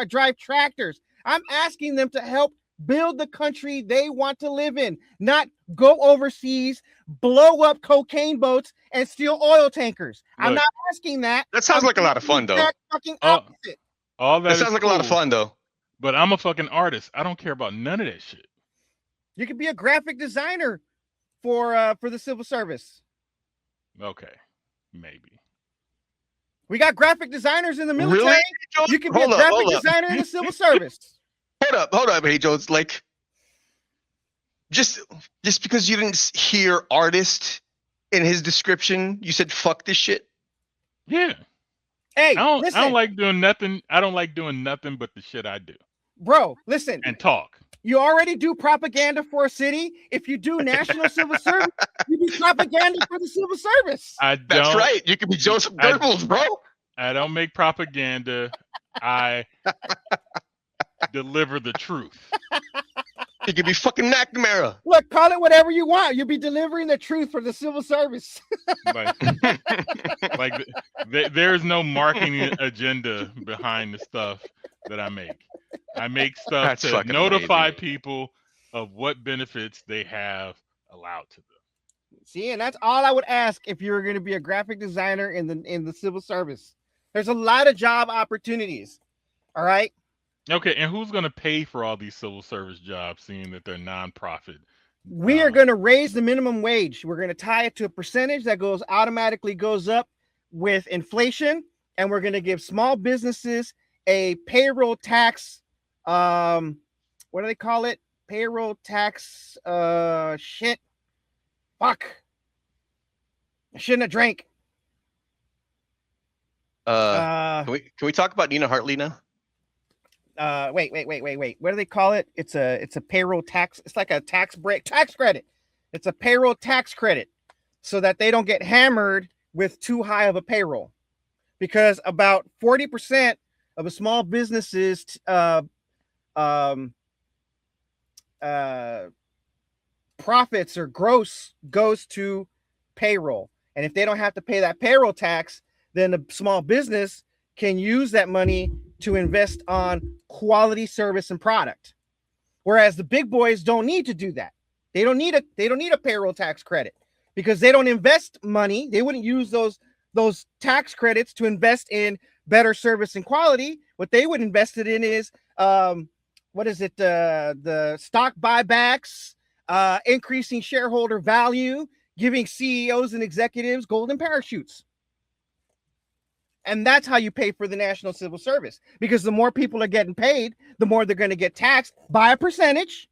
drive tractors. I'm asking them to help build the country they want to live in, not go overseas, blow up cocaine boats, and steal oil tankers. Look, I'm not asking that. That sounds like a lot of fun, though. Fucking opposite. That sounds like a lot of fun, though. But I'm a fucking artist. I don't care about none of that shit. You could be a graphic designer for the civil service. Okay, maybe. We got graphic designers in the military. Really? You can be a graphic designer in the civil service. Hold up, hey Jones. Like, just because you didn't hear artist in his description, you said fuck this shit. Yeah. Hey, I don't like doing nothing. I don't like doing nothing but the shit I do. Bro, listen. And talk. You already do propaganda for a city. If you do national civil service, you do propaganda for the civil service. That's right. You can be Joseph Goebbels, bro. I don't make propaganda. I deliver the truth. You could be fucking McNamara. Look, call it whatever you want. You'll be delivering the truth for the civil service. There's no marketing agenda behind the stuff that I make. I make stuff to notify people of what benefits they have allowed to them. See, and that's all I would ask if you were going to be a graphic designer in the civil service. There's a lot of job opportunities. All right. Okay, and who's going to pay for all these civil service jobs, seeing that they're nonprofit? We are going to raise the minimum wage. We're going to tie it to a percentage that automatically goes up with inflation, and we're going to give small businesses a payroll tax. What do they call it? Payroll tax. Shit. Fuck. I shouldn't have drank. Can we talk about Nina Hartley now? Wait. What do they call it? It's a payroll tax. It's like a tax credit. It's a payroll tax credit so that they don't get hammered with too high of a payroll, because about 40% of a small business's profits or gross goes to payroll. And if they don't have to pay that payroll tax, then the small business can use that money to invest on quality service and product. Whereas the big boys don't need to do that. They don't need a payroll tax credit because they don't invest money. They wouldn't use those tax credits to invest in better service and quality. What they would invest it in is the stock buybacks, increasing shareholder value, giving CEOs and executives golden parachutes. And that's how you pay for the National Civil Service, because the more people are getting paid, the more they're going to get taxed by a percentage.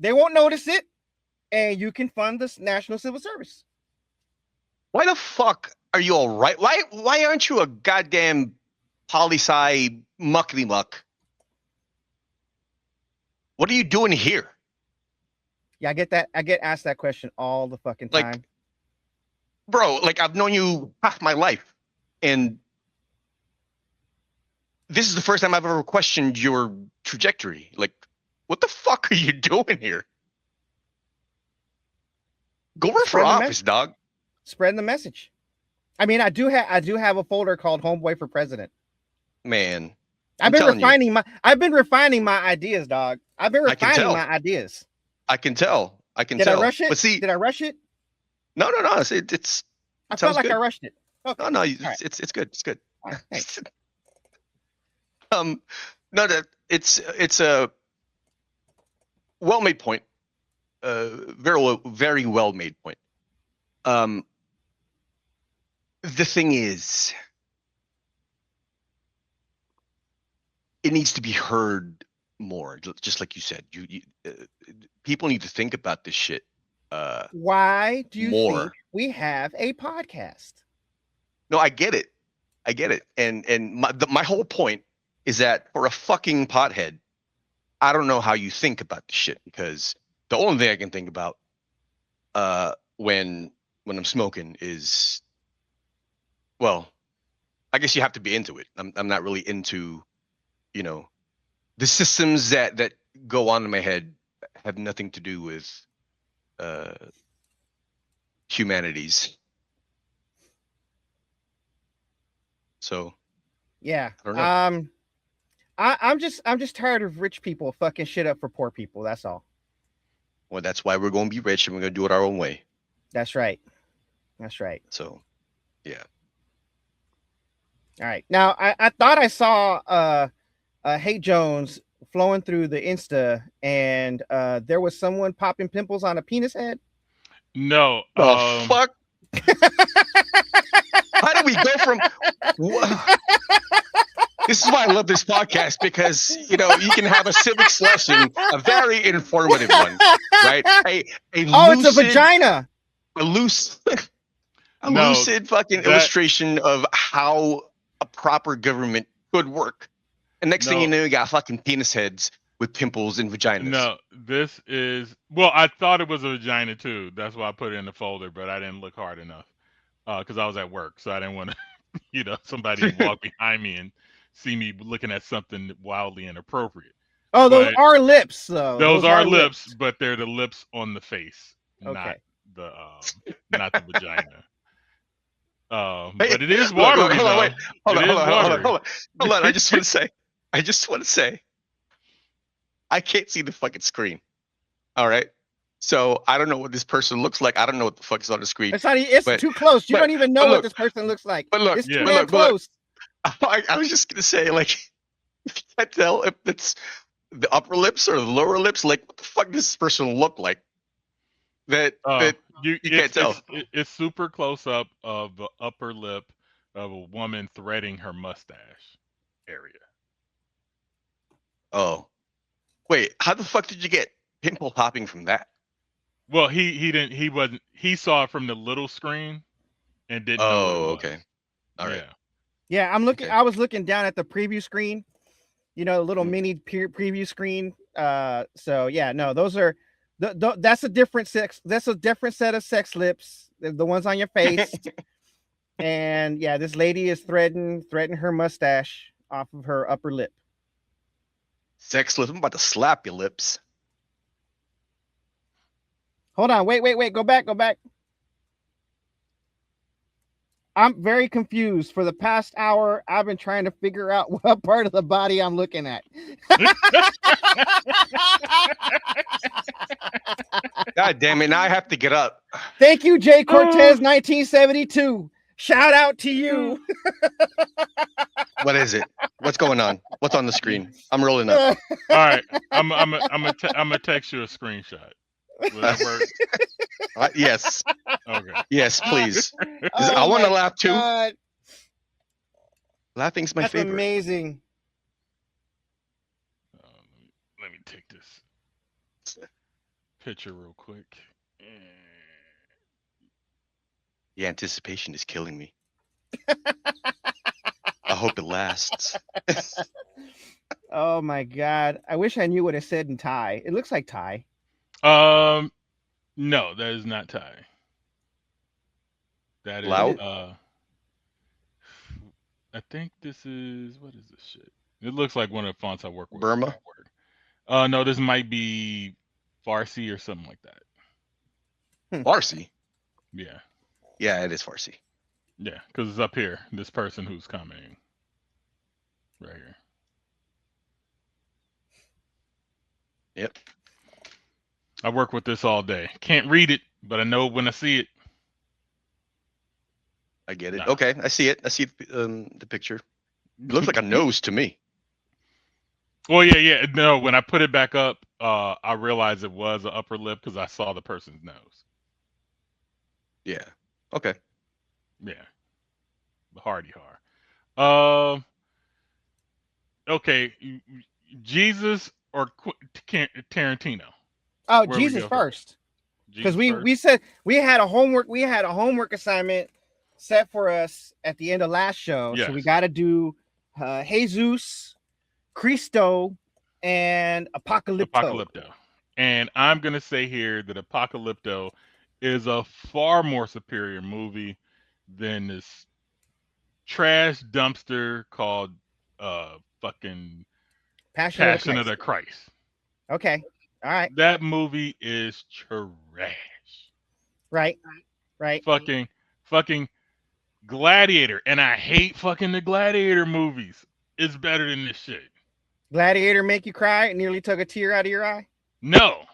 They won't notice it, and you can fund the National Civil Service. Why the fuck are you all right? Why aren't you a goddamn poli-sci muckety muck? What are you doing here? Yeah, I get that. I get asked that question all the fucking time. Bro, I've known you half my life. And this is the first time I've ever questioned your trajectory. What the fuck are you doing here? Go run for office, dog. Spreading the message. I mean, I do have a folder called Homeboy for President. Man, I've been refining my ideas, dog. I've been refining my ideas. I can tell. Did I rush it? But see, did I rush it? No. It's. I felt like I rushed it. Okay. No. It's good. It's good. Right, thanks. No, that it's a well-made point. Very well-made point. The thing is, it needs to be heard more. Just like you said, people need to think about this shit. Why do you think we have a podcast? No, I get it, and my whole point is that for a fucking pothead, I don't know how you think about this shit, because the only thing I can think about when I'm smoking is, well, I guess you have to be into it. I'm not really into, the systems that go on in my head have nothing to do with humanities. So yeah, I don't know. I'm just tired of rich people fucking shit up for poor people. That's all. Well, that's why we're going to be rich, and we're going to do it our own way. That's right. So, yeah. All right. Now, I thought I saw Hey Jones flowing through the Insta, and there was someone popping pimples on a penis head. No. Fuck. How do we go from? This is why I love this podcast, because you can have a civics lesson, a very informative one, right? It's a vagina. A lucid fucking illustration of how a proper government could work. And next thing you know, you got fucking penis heads with pimples and vaginas. No, this is, well, I thought it was a vagina too. That's why I put it in the folder, but I didn't look hard enough because I was at work, so I didn't want to, somebody to walk behind me and see me looking at something wildly inappropriate. Oh, those are lips, though. Those are lips, but they're the lips on the face, okay. not the vagina. But it is watery. Hold on. I just want to say, I can't see the fucking screen. All right. So I don't know what this person looks like. I don't know what the fuck is on the screen. It's too close. You don't even know what this person looks like. But look, it's too damn close. I was just gonna say, like, if you can't tell if it's the upper lips or the lower lips, like, what the fuck does this person look like? You can't tell. It's super close up of the upper lip of a woman threading her mustache area. Oh, wait, how the fuck did you get pimple popping from that? Well, he saw it from the little screen and didn't know. Oh, okay. All right. Yeah, I'm looking. Okay. I was looking down at the preview screen, the little mini preview screen. So yeah, no, those are that's a different sex. That's a different set of sex lips. The ones on your face. And yeah, this lady is threading her mustache off of her upper lip. Sex lips. I'm about to slap your lips. Hold on. Wait. Go back. I'm very confused. For the past hour, I've been trying to figure out what part of the body I'm looking at. God damn it. Now I have to get up. Thank you, Jay Cortez, 1972. Shout out to you. What is it? What's going on? What's on the screen? I'm rolling up. All right. I'm gonna text you a screenshot. Will that work? Yes. Okay. Yes, please. I want to laugh too. God. Laughing's my favorite. That's amazing. Let me take this picture real quick. The anticipation is killing me. I hope it lasts. Oh my God. I wish I knew what it said in Thai. It looks like Thai. No, that is not Thai. That is Lao? I think this is, what is this shit? It looks like one of the fonts I work with. Burma? No, this might be Farsi or something like that. Farsi? Yeah. Yeah, it is Farsi. Yeah, because it's up here. This person who's commenting. Right here. Yep. I work with this all day. Can't read it, but I know when I see it. I get it. Nah. Okay, I see it. I see the picture. It looks like a nose to me. Well, yeah. No, when I put it back up, I realized it was an upper lip because I saw the person's nose. Yeah. Okay. Yeah. The hardy har. Okay. Jesus or Tarantino? Oh, Where we Jesus go first. Because Jesus we said we had a homework assignment set for us at the end of last show. Yes. So we got to do Jesus, Cristo, and Apocalypto. And I'm going to say here that Apocalypto is a far more superior movie than this trash dumpster called fucking Passion of the Christ. Okay. All right. That movie is trash. Right. Fucking Gladiator. And I hate fucking the Gladiator movies. It's better than this shit. Gladiator make you cry? It nearly took a tear out of your eye? No.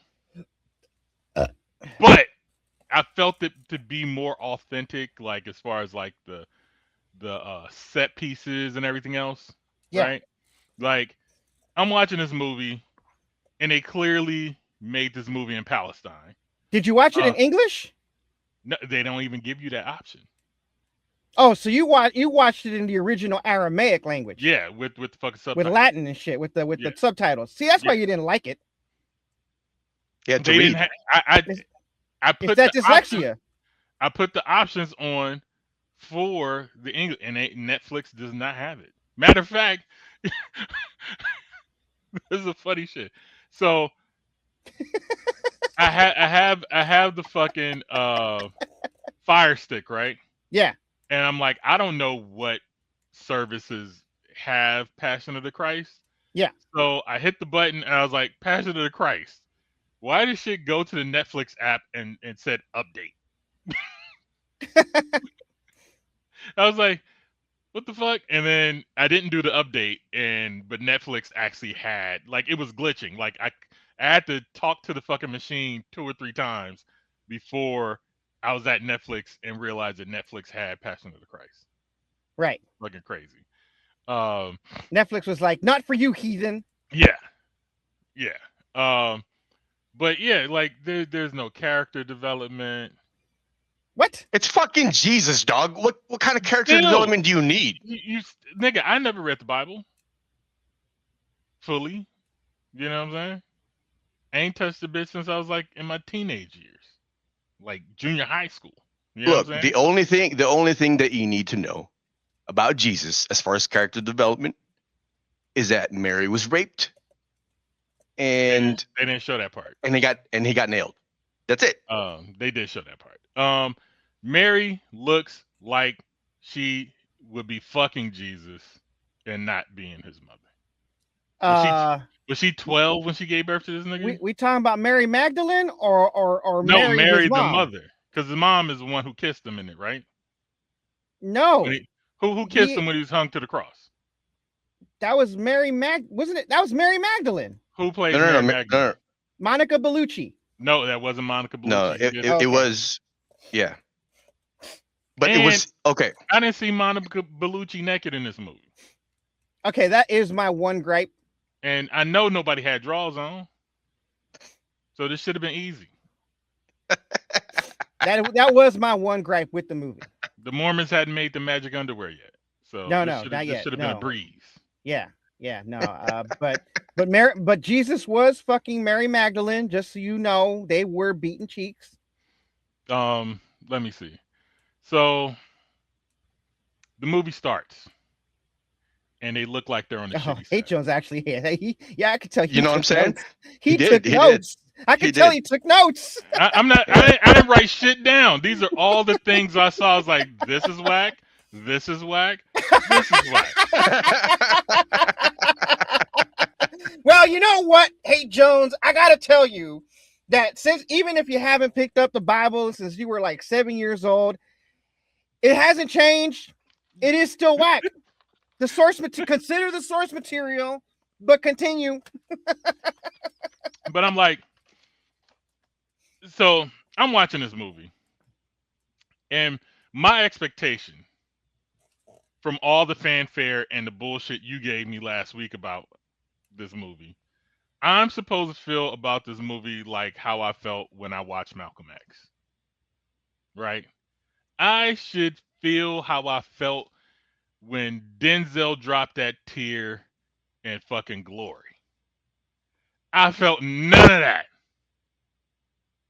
But I felt it to be more authentic, like as far as like the set pieces and everything else. Yeah. Right? Like I'm watching this movie and they clearly made this movie in Palestine. Did you watch it in English? No, they don't even give you that option. Oh, so you watched it in the original Aramaic language? Yeah, with the fucking subtitles. With Latin and shit, with the subtitles. See, that's why you didn't like it. Yeah, they didn't. I put that dyslexia. I put the options on for the English, and Netflix does not have it. Matter of fact, this is a funny shit. So I have the fucking Fire Stick, right? Yeah. And I'm like, I don't know what services have Passion of the Christ. Yeah. So I hit the button and I was like, Passion of the Christ. Why did shit go to the Netflix app and said update? I was like, what the fuck? And then I didn't do the update, but Netflix actually had, like, it was glitching. Like I had to talk to the fucking machine 2 or 3 times before I was at Netflix and realized that Netflix had Passion of the Christ. Right. Fucking crazy. Netflix was like, not for you, heathen. Yeah. But yeah, like there's no character development. What? It's fucking Jesus, dog. What kind of character development do you need? You nigga, I never read the Bible fully. You know what I'm saying? I ain't touched the bitch since I was like in my teenage years. Like junior high school. You know Look, the only thing that you need to know about Jesus as far as character development is that Mary was raped, and they didn't show that part. And he got nailed. That's it. They did show that part. Mary looks like she would be fucking Jesus and not being his mother. Was she 12 when she gave birth to this nigga? We talking about Mary Magdalene or no, Mary his mom? The mother, because the mom is the one who kissed him in it, right? No. Who kissed him when he was hung to the cross? That was wasn't it? That was Mary Magdalene. Who played Mary Magdalene? No. Monica Bellucci. No, that wasn't Monica Bellucci. No, it was, yeah. But it was okay. I didn't see Monica Bellucci naked in this movie. Okay, that is my one gripe. And I know nobody had drawers on, so this should have been easy. That was my one gripe with the movie. The Mormons hadn't made the magic underwear yet, so not yet. This should have been a breeze. Yeah, no. but Jesus was fucking Mary Magdalene. Just so you know, they were beating cheeks. Let me see. So the movie starts, and they look like they're on the shitty H. Jones actually, I could tell. You know what I'm saying? He took notes. I could tell he took notes. I didn't write shit down. These are all the things I saw. I was like, this is whack. This is whack. This is whack. Well, you know what, H. Jones? I gotta tell you that since even if you haven't picked up the Bible since you were like 7 years old, it hasn't changed. It is still whack. The source material, consider the source material, but continue. But I'm like, so I'm watching this movie, and my expectation from all the fanfare and the bullshit you gave me last week about this movie, I'm supposed to feel about this movie like how I felt when I watched Malcolm X. Right? I should feel how I felt when Denzel dropped that tear in fucking Glory. I felt none of that.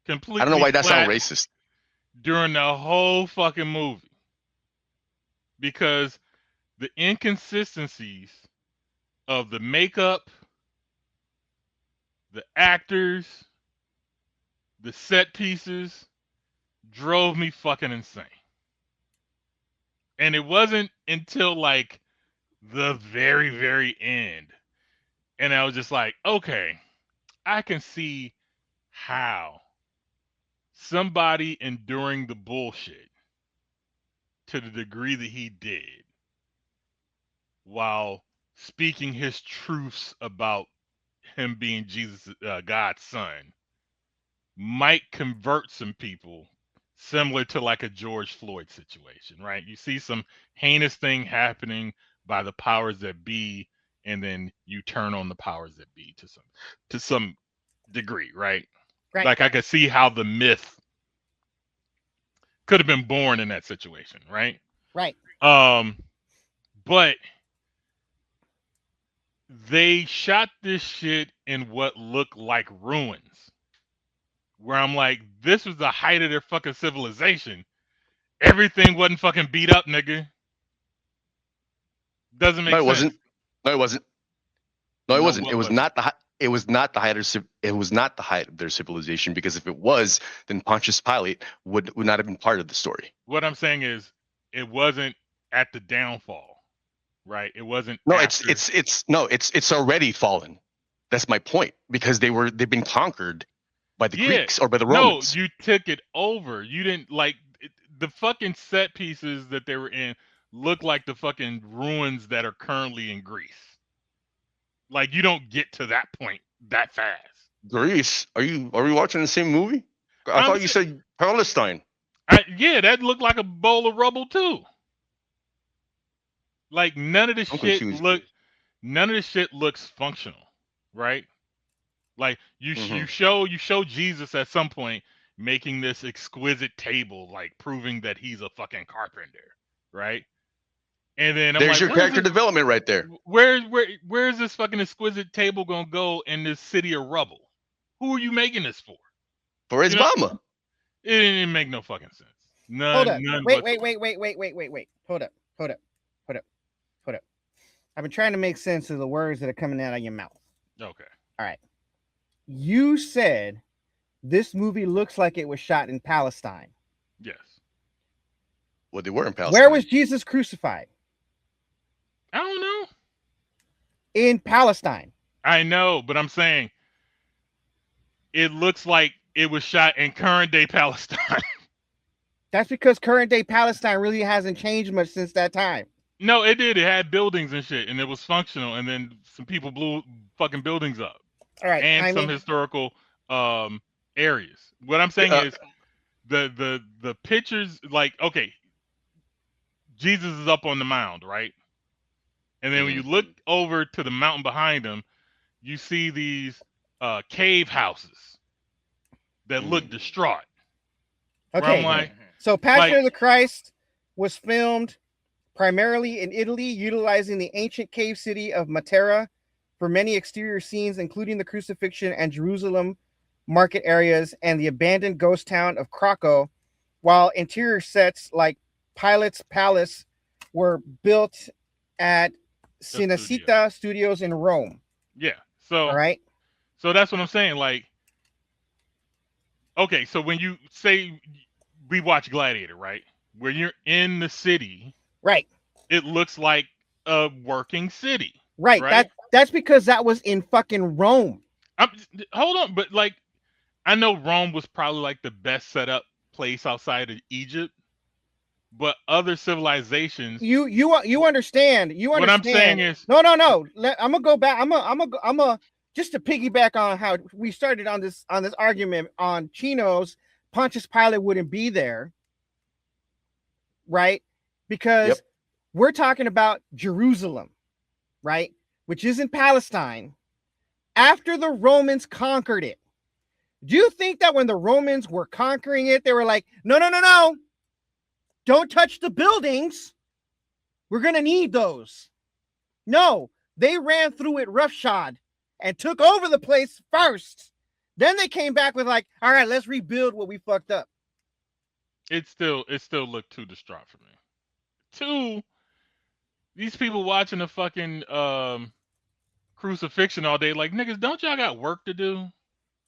Completely I don't know why that flat sounds racist. during the whole fucking movie. Because the inconsistencies of the makeup, the actors, the set pieces drove me fucking insane. And it wasn't until like the very, very end. And I was just like, okay, I can see how somebody enduring the bullshit to the degree that he did while speaking his truths about him being Jesus, God's son, might convert some people similar to like a George Floyd situation, right? You see some heinous thing happening by the powers that be, and then you turn on the powers that be to some degree, right? Right. Like I could see how the myth could have been born in that situation, right? Right. But they shot this shit in what looked like ruins. Where I'm like, this was the height of their fucking civilization. Everything wasn't fucking beat up, nigga. Doesn't make sense. No, it wasn't. No, it wasn't. It was not the. It was not the height of. It was not the height of their civilization, because if it was, then Pontius Pilate would not have been part of the story. What I'm saying is, it wasn't at the downfall, right? It wasn't. No, after. it's already fallen. That's my point, because they've been conquered by the Greeks or by the Romans. No, you took it over. You didn't like the fucking set pieces that they were in look like the fucking ruins that are currently in Greece. Like, you don't get to that point that fast. Greece? Are we watching the same movie? I thought you said Palestine. Yeah, that looked like a bowl of rubble too. Like none of this shit looks functional, right? Like you show Jesus at some point making this exquisite table, like proving that he's a fucking carpenter, right? And then I'm there's like, your character development right there. Where's this fucking exquisite table gonna go in this city of rubble? Who are you making this for? For his mama. It didn't make no fucking sense. None. Hold up. None Wait. Hold up. I've been trying to make sense of the words that are coming out of your mouth. Okay. All right. You said this movie looks like it was shot in Palestine. Yes. Well, they were in Palestine. Where was Jesus crucified? I don't know. In Palestine. I know, but I'm saying it looks like it was shot in current day Palestine. That's because current day Palestine really hasn't changed much since that time. No, it did. It had buildings and shit, and it was functional. And then some people blew fucking buildings up. All right, and some historical areas. What I'm saying is the pictures, like, okay, Jesus is up on the mound, right? And then when you look over to the mountain behind him, you see these cave houses that look distraught. Okay, like, so Passion of the Christ was filmed primarily in Italy, utilizing the ancient cave city of Matera for many exterior scenes, including the crucifixion and Jerusalem market areas and the abandoned ghost town of Krakow, while interior sets like Pilate's Palace were built at Cinecittà Studios in Rome. Yeah. So, all right. So that's what I'm saying. Like, okay, so when you say we watch Gladiator, right? Where you're in the city, right? It looks like a working city, right? That's because that was in fucking Rome. Hold on, but like, I know Rome was probably like the best set up place outside of Egypt, but other civilizations. You understand? You understand? What I'm saying is, no. I'm gonna go back. I'm gonna just to piggyback on how we started on this argument on Chino's, Pontius Pilate wouldn't be there, right? Because we're talking about Jerusalem, right? Which is in Palestine. After the Romans conquered it, do you think that when the Romans were conquering it, they were like, no, don't touch the buildings. We're going to need those. No, they ran through it roughshod and took over the place first. Then they came back with like, all right, let's rebuild what we fucked up. It still looked too distraught for me. Two, these people watching the fucking crucifixion all day, like, niggas, don't y'all got work to do?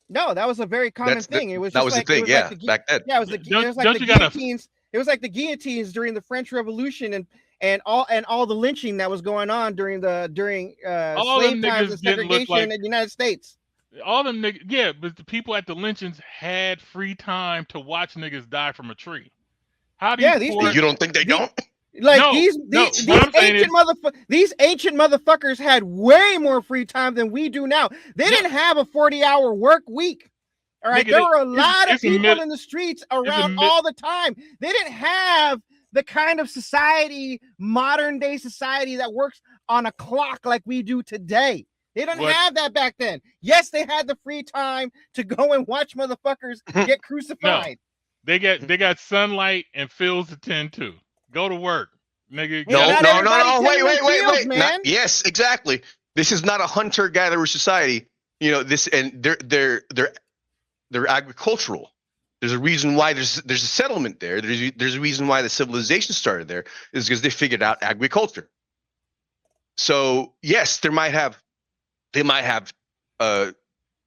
No, that was a very common thing. It was that just was like, the thing, yeah, like back then. Yeah, it was like the guillotines. It was like the guillotines during the French Revolution and all the lynching that was going on during slave times and segregation in the United States. All them niggas, yeah, but the people at the lynchings had free time to watch niggas die from a tree. How do you don't think they don't? Like these ancient motherfuckers had way more free time than we do now. They didn't have a 40-hour work week. All right, there were a lot of people in the streets around all the time. They didn't have the kind of society, modern day society, that works on a clock like we do today. They didn't have that back then. Yes, they had the free time to go and watch motherfuckers get crucified. No, they got sunlight and fields to tend to. Go to work, nigga. No. Wait, man. Yes, exactly. This is not a hunter-gatherer society. You know this, and they're agricultural. There's a reason why there's a settlement there. There's a reason why the civilization started there, is because they figured out agriculture. So yes, they might have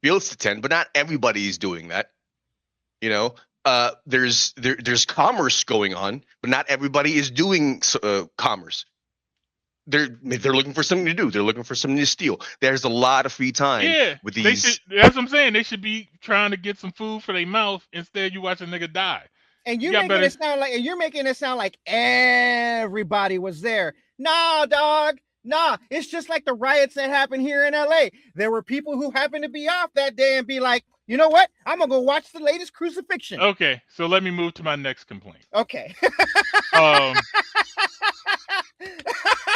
fields to tend, but not everybody is doing that. You know, there's commerce going on, but not everybody is doing commerce. They're looking for something to do. They're looking for something to steal. There's a lot of free time with these. That's what I'm saying. They should be trying to get some food for their mouth. Instead, you watch a nigga die. And you're making it sound like everybody was there. Nah, dog. Nah, it's just like the riots that happened here in LA. There were people who happened to be off that day and be like, you know what? I'm gonna go watch the latest crucifixion. Okay, so let me move to my next complaint. Okay.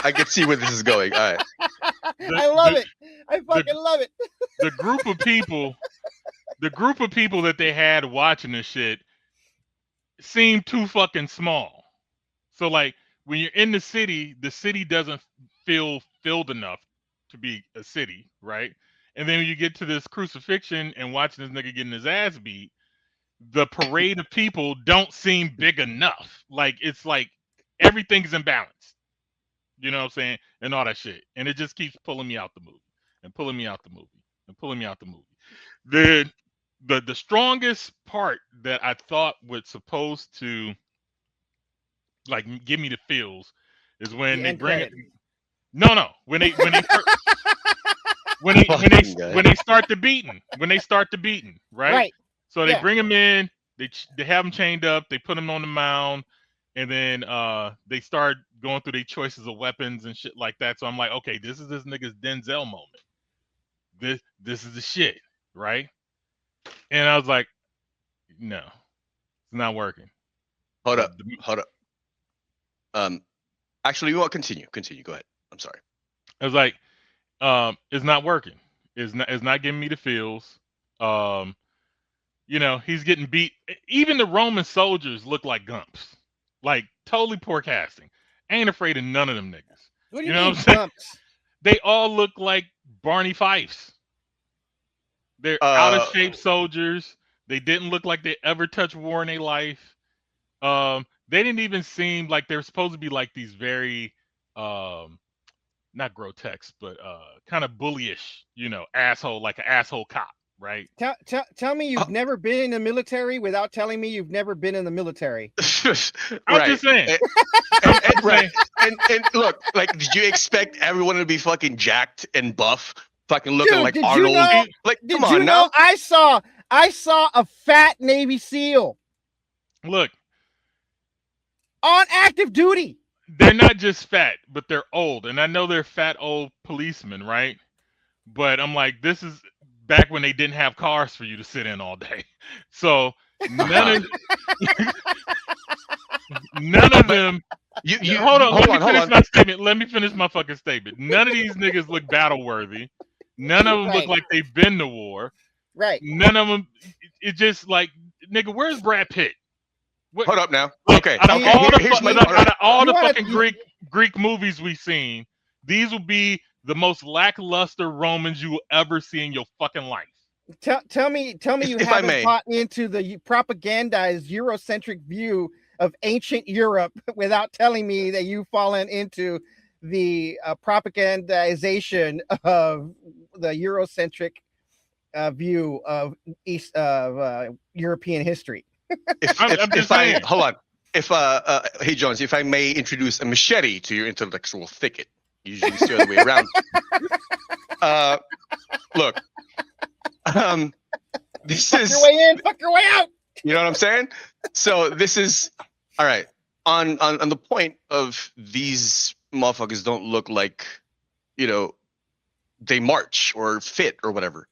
I can see where this is going. All right. I love it. I fucking love it. The group of people that they had watching this shit seemed too fucking small. So like when you're in the city doesn't feel filled enough to be a city, right? And then when you get to this crucifixion and watching this nigga getting his ass beat, the parade of people don't seem big enough. Like it's like everything's imbalanced. You know what I'm saying? And all that shit. And it just keeps pulling me out the movie and pulling me out the movie and pulling me out the movie. The strongest part that I thought was supposed to like give me the feels is when they bring it. No. When they start the beating, right? Right. So they bring him in, they have him chained up, they put him on the mound, and then they start going through their choices of weapons and shit like that. So I'm like, okay, this is this nigga's Denzel moment. This is the shit, right? And I was like, no, it's not working. Hold up. Actually, you want to continue. Go ahead. I'm sorry. I was like, it's not working. It's not giving me the feels. You know, he's getting beat. Even the Roman soldiers look like gumps. Like totally poor casting. Ain't afraid of none of them niggas. What do you know mean what I'm saying? gumps? They all look like Barney Fifes. They're out of shape soldiers. They didn't look like they ever touched war in their life. They didn't even seem like they were supposed to be like these very not grotesque, but kind of bullyish, you know, asshole, like an asshole cop, right? Tell me you've never been in the military without telling me you've never been in the military. I'm just saying. And look, like, did you expect everyone to be fucking jacked and buff, fucking looking like Arnold? Come on now. I saw a fat Navy SEAL. Look, on active duty. They're not just fat, but they're old. And I know they're fat old policemen, right? But I'm like, this is back when they didn't have cars for you to sit in all day. So none of none of them. Hold on, let me finish my statement. Let me finish my fucking statement. None of these niggas look battle worthy. None of them look like they've been to war. Right. None of them. It's just like, nigga, where's Brad Pitt? What? Hold up now. Like, Okay. Out of all the wanna, fucking Greek movies we've seen, these will be the most lackluster Romans you will ever see in your fucking life. Tell me you haven't bought into the propagandized Eurocentric view of ancient Europe without telling me that you've fallen into the propagandization of the Eurocentric view of European history. Hold on. Hey Jones, if I may introduce a machete to your intellectual thicket, usually it's the other way around. Look, this fuck is your way in, fuck your way out. You know what I'm saying? So this is all right. On the point of these motherfuckers don't look like, they march or fit or whatever.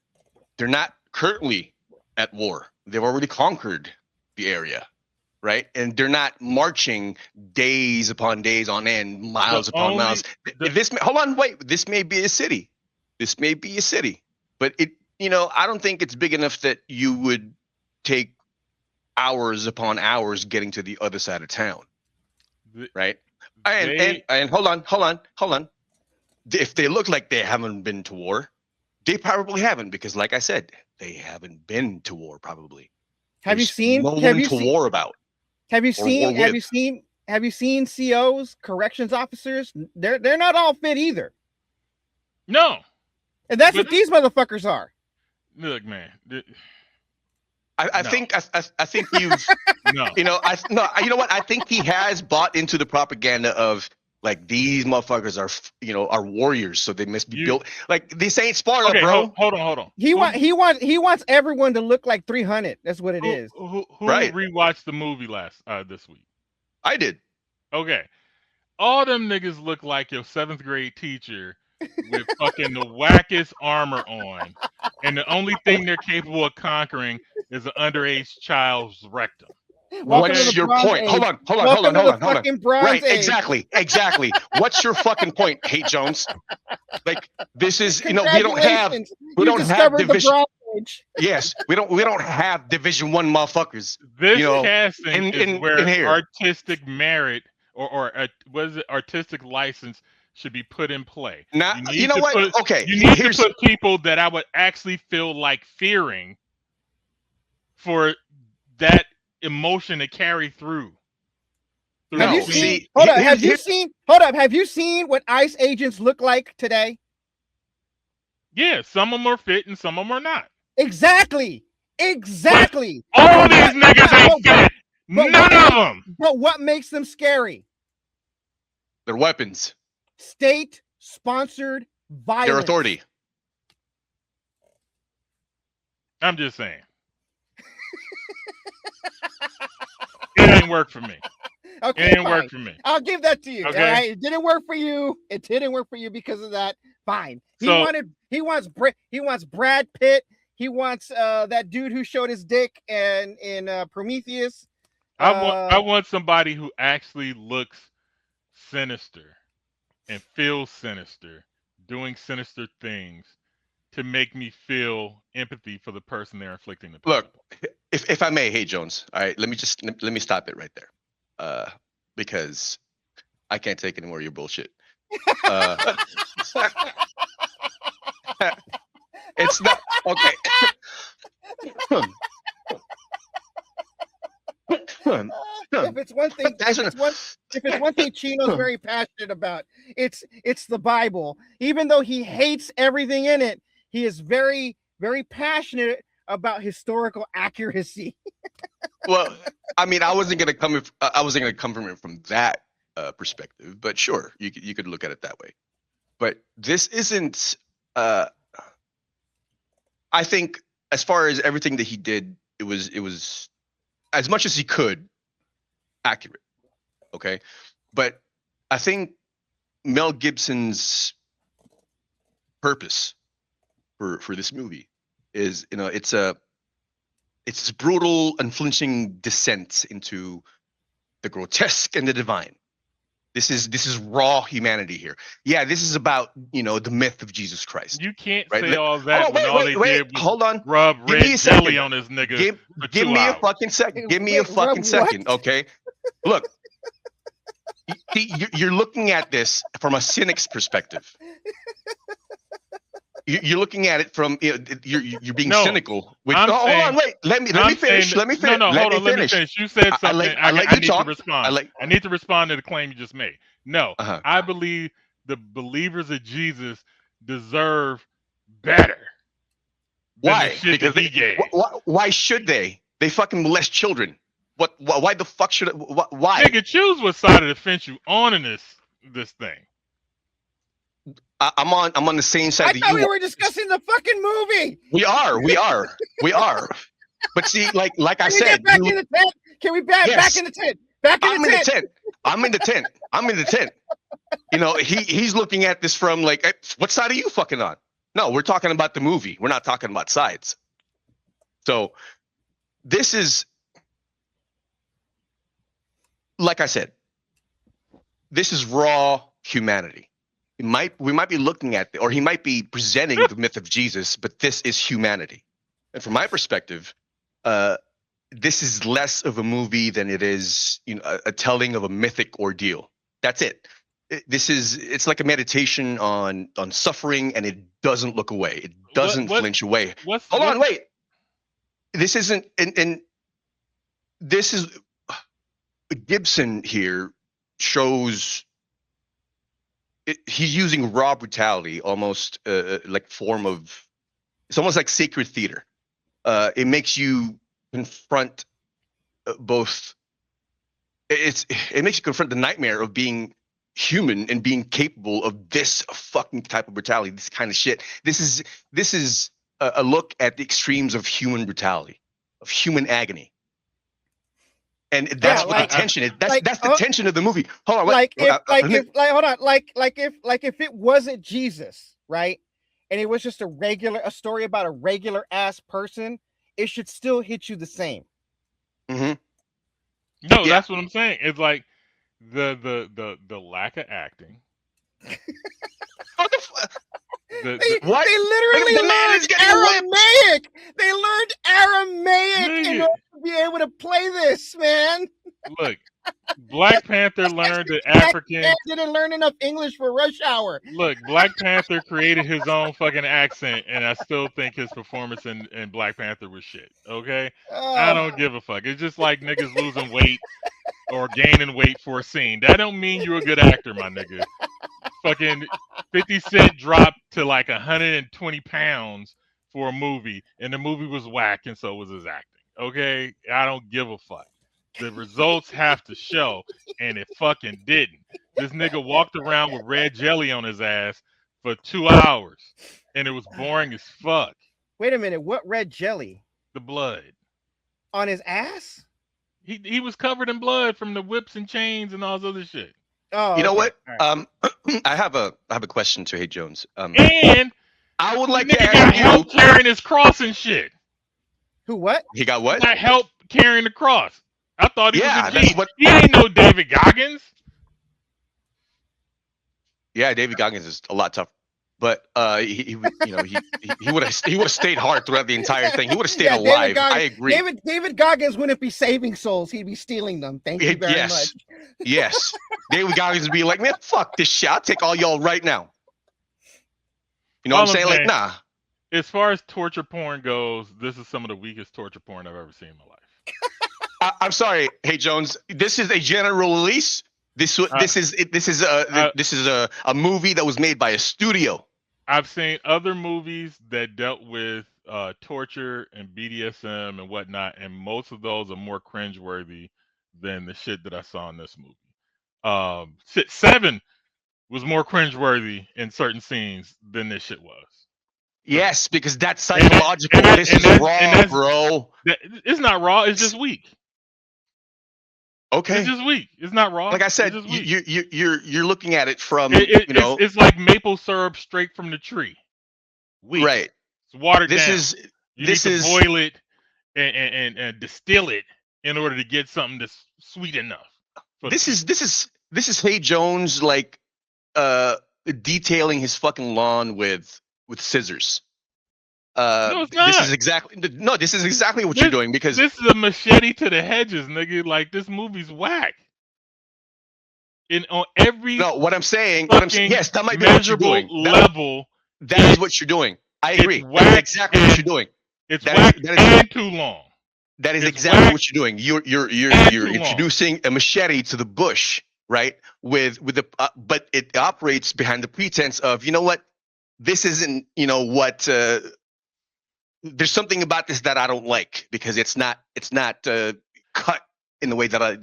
They're not currently at war. They've already conquered the area, right? And they're not marching days upon days on end, miles upon miles. Hold on, wait. This may be a city. But I don't think it's big enough that you would take hours upon hours getting to the other side of town, right? And hold on. If they look like they haven't been to war, they probably haven't, because, like I said, they haven't been to war. Probably. Have you seen war about? Have you seen COs, corrections officers? They're not all fit either. No. And that's what these motherfuckers are. Look, man. I think you've no. You know what? I think he has bought into the propaganda of, like, these motherfuckers are warriors, so they must be built like this ain't Sparta, bro. Hold on. He wants everyone to look like 300. That's what it is. Who rewatched the movie this week? I did. Okay. All them niggas look like your 7th grade teacher with fucking the wackest armor on, and the only thing they're capable of conquering is an underage child's rectum. What's your point? Hold on. Right, exactly. What's your fucking point, H8 Jones? Like, this is, we don't have division. Yes, we don't have Division 1 motherfuckers. This casting is where artistic merit or what is it, artistic license should be put in play. Now, you need to put people that I would actually feel like fearing for that emotion to carry through. Have you seen what ICE agents look like today? Yeah, some of them are fit and some of them are not. Exactly. All these niggas ain't fit. None of them. But what makes them scary? Their weapons. State-sponsored violence. Their authority. I'm just saying. It ain't work for me. Okay, it didn't work for me. I'll give that to you. Okay. All right? It didn't work for you. It didn't work for you because of that. Fine. He wants Brad Pitt. He wants that dude who showed his dick in Prometheus. I want somebody who actually looks sinister and feels sinister, doing sinister things, to make me feel empathy for the person they're inflicting the pain. Look, if I may, H8 Jones, all right, let me stop it right there, because I can't take any more of your bullshit. It's not okay. If it's one thing Chino's very passionate about, it's the Bible. Even though he hates everything in it, he is very, very passionate about historical accuracy. Well, I mean, I wasn't gonna come from it from that perspective, but sure, you could look at it that way. But this isn't. I think as far as everything that he did, it was as much as he could accurate. Okay, but I think Mel Gibson's purpose for this movie is, it's this brutal, unflinching descent into the grotesque and the divine. This is raw humanity here. Yeah, this is about the myth of Jesus Christ. You can't right? say all that when all they did was hold on. rub Give me red a second. jelly on this nigga Give for give 2 me hours. a fucking second. Give me a Wait, fucking rub second, what? okay? Look, you're looking at this from a cynic's perspective. You're looking at it from you're being No, cynical. I'm Hold saying- on, wait. Let me I'm finish. saying- Let me finish. No, hold on. Let me finish. You said something. I let you need talk. to respond. I need to respond to the claim you just made. No, Uh-huh. I believe the believers of Jesus deserve better. than Why? The shit Because that he gave. why should they? They fucking molest children. What? Why the fuck should? Why? Nigga, choose what side of the fence you on in this thing. I'm on the same side I that thought you we are. were discussing the fucking movie. We are. But see, like I Can we said, get back in the tent? Can we back Yes. in the tent? Back in I'm the in tent. the tent. I'm in the tent. I'm in the tent. He's looking at this from like, hey, what side are you fucking on? No, we're talking about the movie. We're not talking about sides. So this is, like I said, this is raw humanity. We might be looking at, or he might be presenting the myth of Jesus, but this is humanity. And from my perspective, this is less of a movie than it is, a telling of a mythic ordeal. That's it. It's like a meditation on suffering, and it doesn't look away. It doesn't flinch away. Hold on, wait. This isn't, and this is, Gibson here shows he's using raw brutality, almost like form of, it's almost like sacred theater. It makes you confront both. It makes you confront the nightmare of being human and being capable of this fucking type of brutality, this kind of shit. This is a look at the extremes of human brutality, of human agony. And that's what the tension is. That's the tension of the movie. Hold on, if it wasn't Jesus, right? And it was just a story about a regular ass person, it should still hit you the same. Mm-hmm. No, yeah. That's what I'm saying. It's like the lack of acting. They literally learned Aramaic. They learned Aramaic in order to be able to play this, man. Look, Black Panther learned the African. Didn't learn enough English for Rush Hour. Look, Black Panther created his own fucking accent, and I still think his performance in Black Panther was shit. Okay, I don't give a fuck. It's just like niggas losing weight or gaining weight for a scene. That don't mean you're a good actor, my nigga. Fucking 50 Cent dropped to like 120 pounds for a movie, and the movie was whack, and so was his acting. Okay, I don't give a fuck. The results have to show, and it fucking didn't. This nigga walked around with red jelly on his ass for 2 hours, and it was boring as fuck. Wait a minute, what red jelly? The blood on his ass. He was covered in blood from the whips and chains and all this other shit. Oh, you know what? Right. I have a question to H Jones. And I would like to ask got help carrying his cross and shit. Who? What? He got what? He got help carrying the cross. I thought he was a G. What... He ain't no David Goggins. Yeah, David Goggins is a lot tougher. But he would have stayed hard throughout the entire thing. He would have stayed alive. I agree. David Goggins wouldn't be saving souls. He'd be stealing them. Thank you very much. Yes. David Goggins would be like, man, fuck this shit. I'll take all y'all right now. You know what I'm saying? Like, nah. As far as torture porn goes, this is some of the weakest torture porn I've ever seen in my life. I'm sorry, Hey Jones. This is a general release. This is a movie that was made by a studio. I've seen other movies that dealt with torture and BDSM and whatnot, and most of those are more cringeworthy than the shit that I saw in this movie. 7 was more cringeworthy in certain scenes than this shit was. Yes, because that's psychological. This is raw, bro. It's not raw. It's just weak. Okay, it's just weak. It's not raw. Like I said, you're looking at it from it's like maple syrup straight from the tree. Weak. Right. It's watered down. You need to boil it and distill it in order to get something that's sweet enough. This is Hey Jones like detailing his fucking lawn with scissors. No, it's not. This is exactly what you're doing, because this is a machete to the hedges, nigga. Like, this movie's whack. On every what I'm saying, yes, that might be what you're doing. Level, that is what you're doing. I agree. That's exactly what you're doing. It's whack and too long. That is exactly what you're doing. You're introducing a machete to the bush, right? With the but it operates behind the pretense of, you know what, this isn't, what. There's something about this that I don't like, because it's not cut in the way that I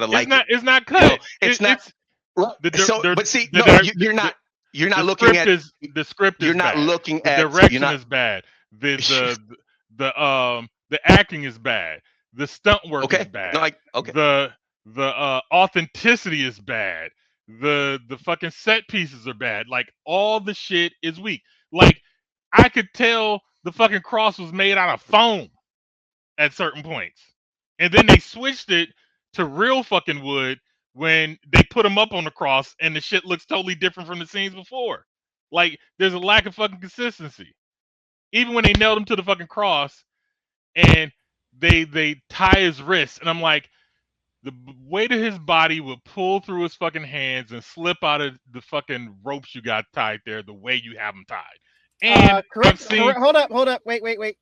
like. It's not cut. It's not. But see, you're not looking at the script. You're not looking at the direction is bad. The acting is bad. The stunt work is bad. The authenticity is bad. The fucking set pieces are bad. Like, all the shit is weak. Like, I could tell the fucking cross was made out of foam at certain points. And then they switched it to real fucking wood when they put them up on the cross, and the shit looks totally different from the scenes before. Like, there's a lack of fucking consistency. Even when they nailed him to the fucking cross and they tie his wrists, and I'm like, the weight of his body would pull through his fucking hands and slip out of the fucking ropes you got tied there the way you have them tied. And hold up, wait.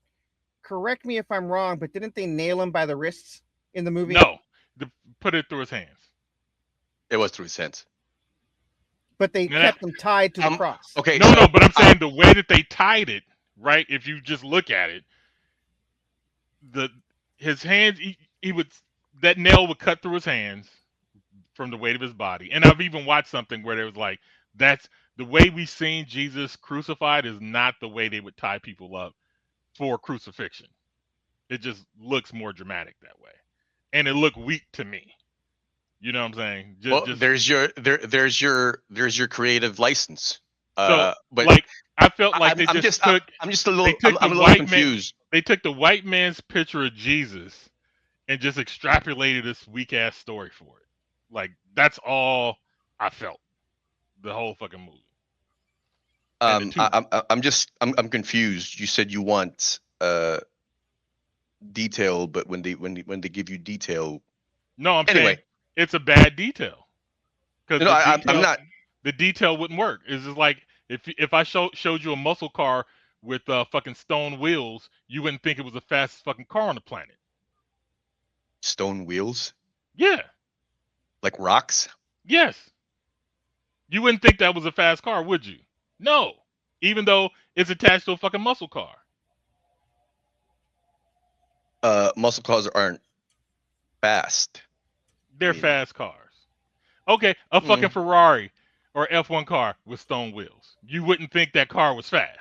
Correct me if I'm wrong, but didn't they nail him by the wrists in the movie? No, put it through his hands. It was through his hands. But they kept him tied to the cross. Okay. No, but I'm saying the way that they tied it, right? If you just look at it, his hands, he would, that nail would cut through his hands from the weight of his body. And I've even watched something where there was like, that's the way we've seen Jesus crucified is not the way they would tie people up for crucifixion. It just looks more dramatic that way, and it looked weak to me. You know what I'm saying? There's your creative license. But like, I felt like I'm a little confused. They took the white man's picture of Jesus and just extrapolated this weak ass story for it. Like, that's all I felt the whole fucking movie. I'm confused. You said you want detail, but when they give you detail, no, I'm saying it's a bad detail. Because I'm not. The detail wouldn't work. It's just like if I showed you a muscle car with fucking stone wheels, you wouldn't think it was the fastest fucking car on the planet. Stone wheels? Yeah. Like rocks? Yes. You wouldn't think that was a fast car, would you? No. Even though it's attached to a fucking muscle car. Muscle cars aren't fast. They're fast cars. Okay, a fucking Ferrari or F1 car with stone wheels. You wouldn't think that car was fast.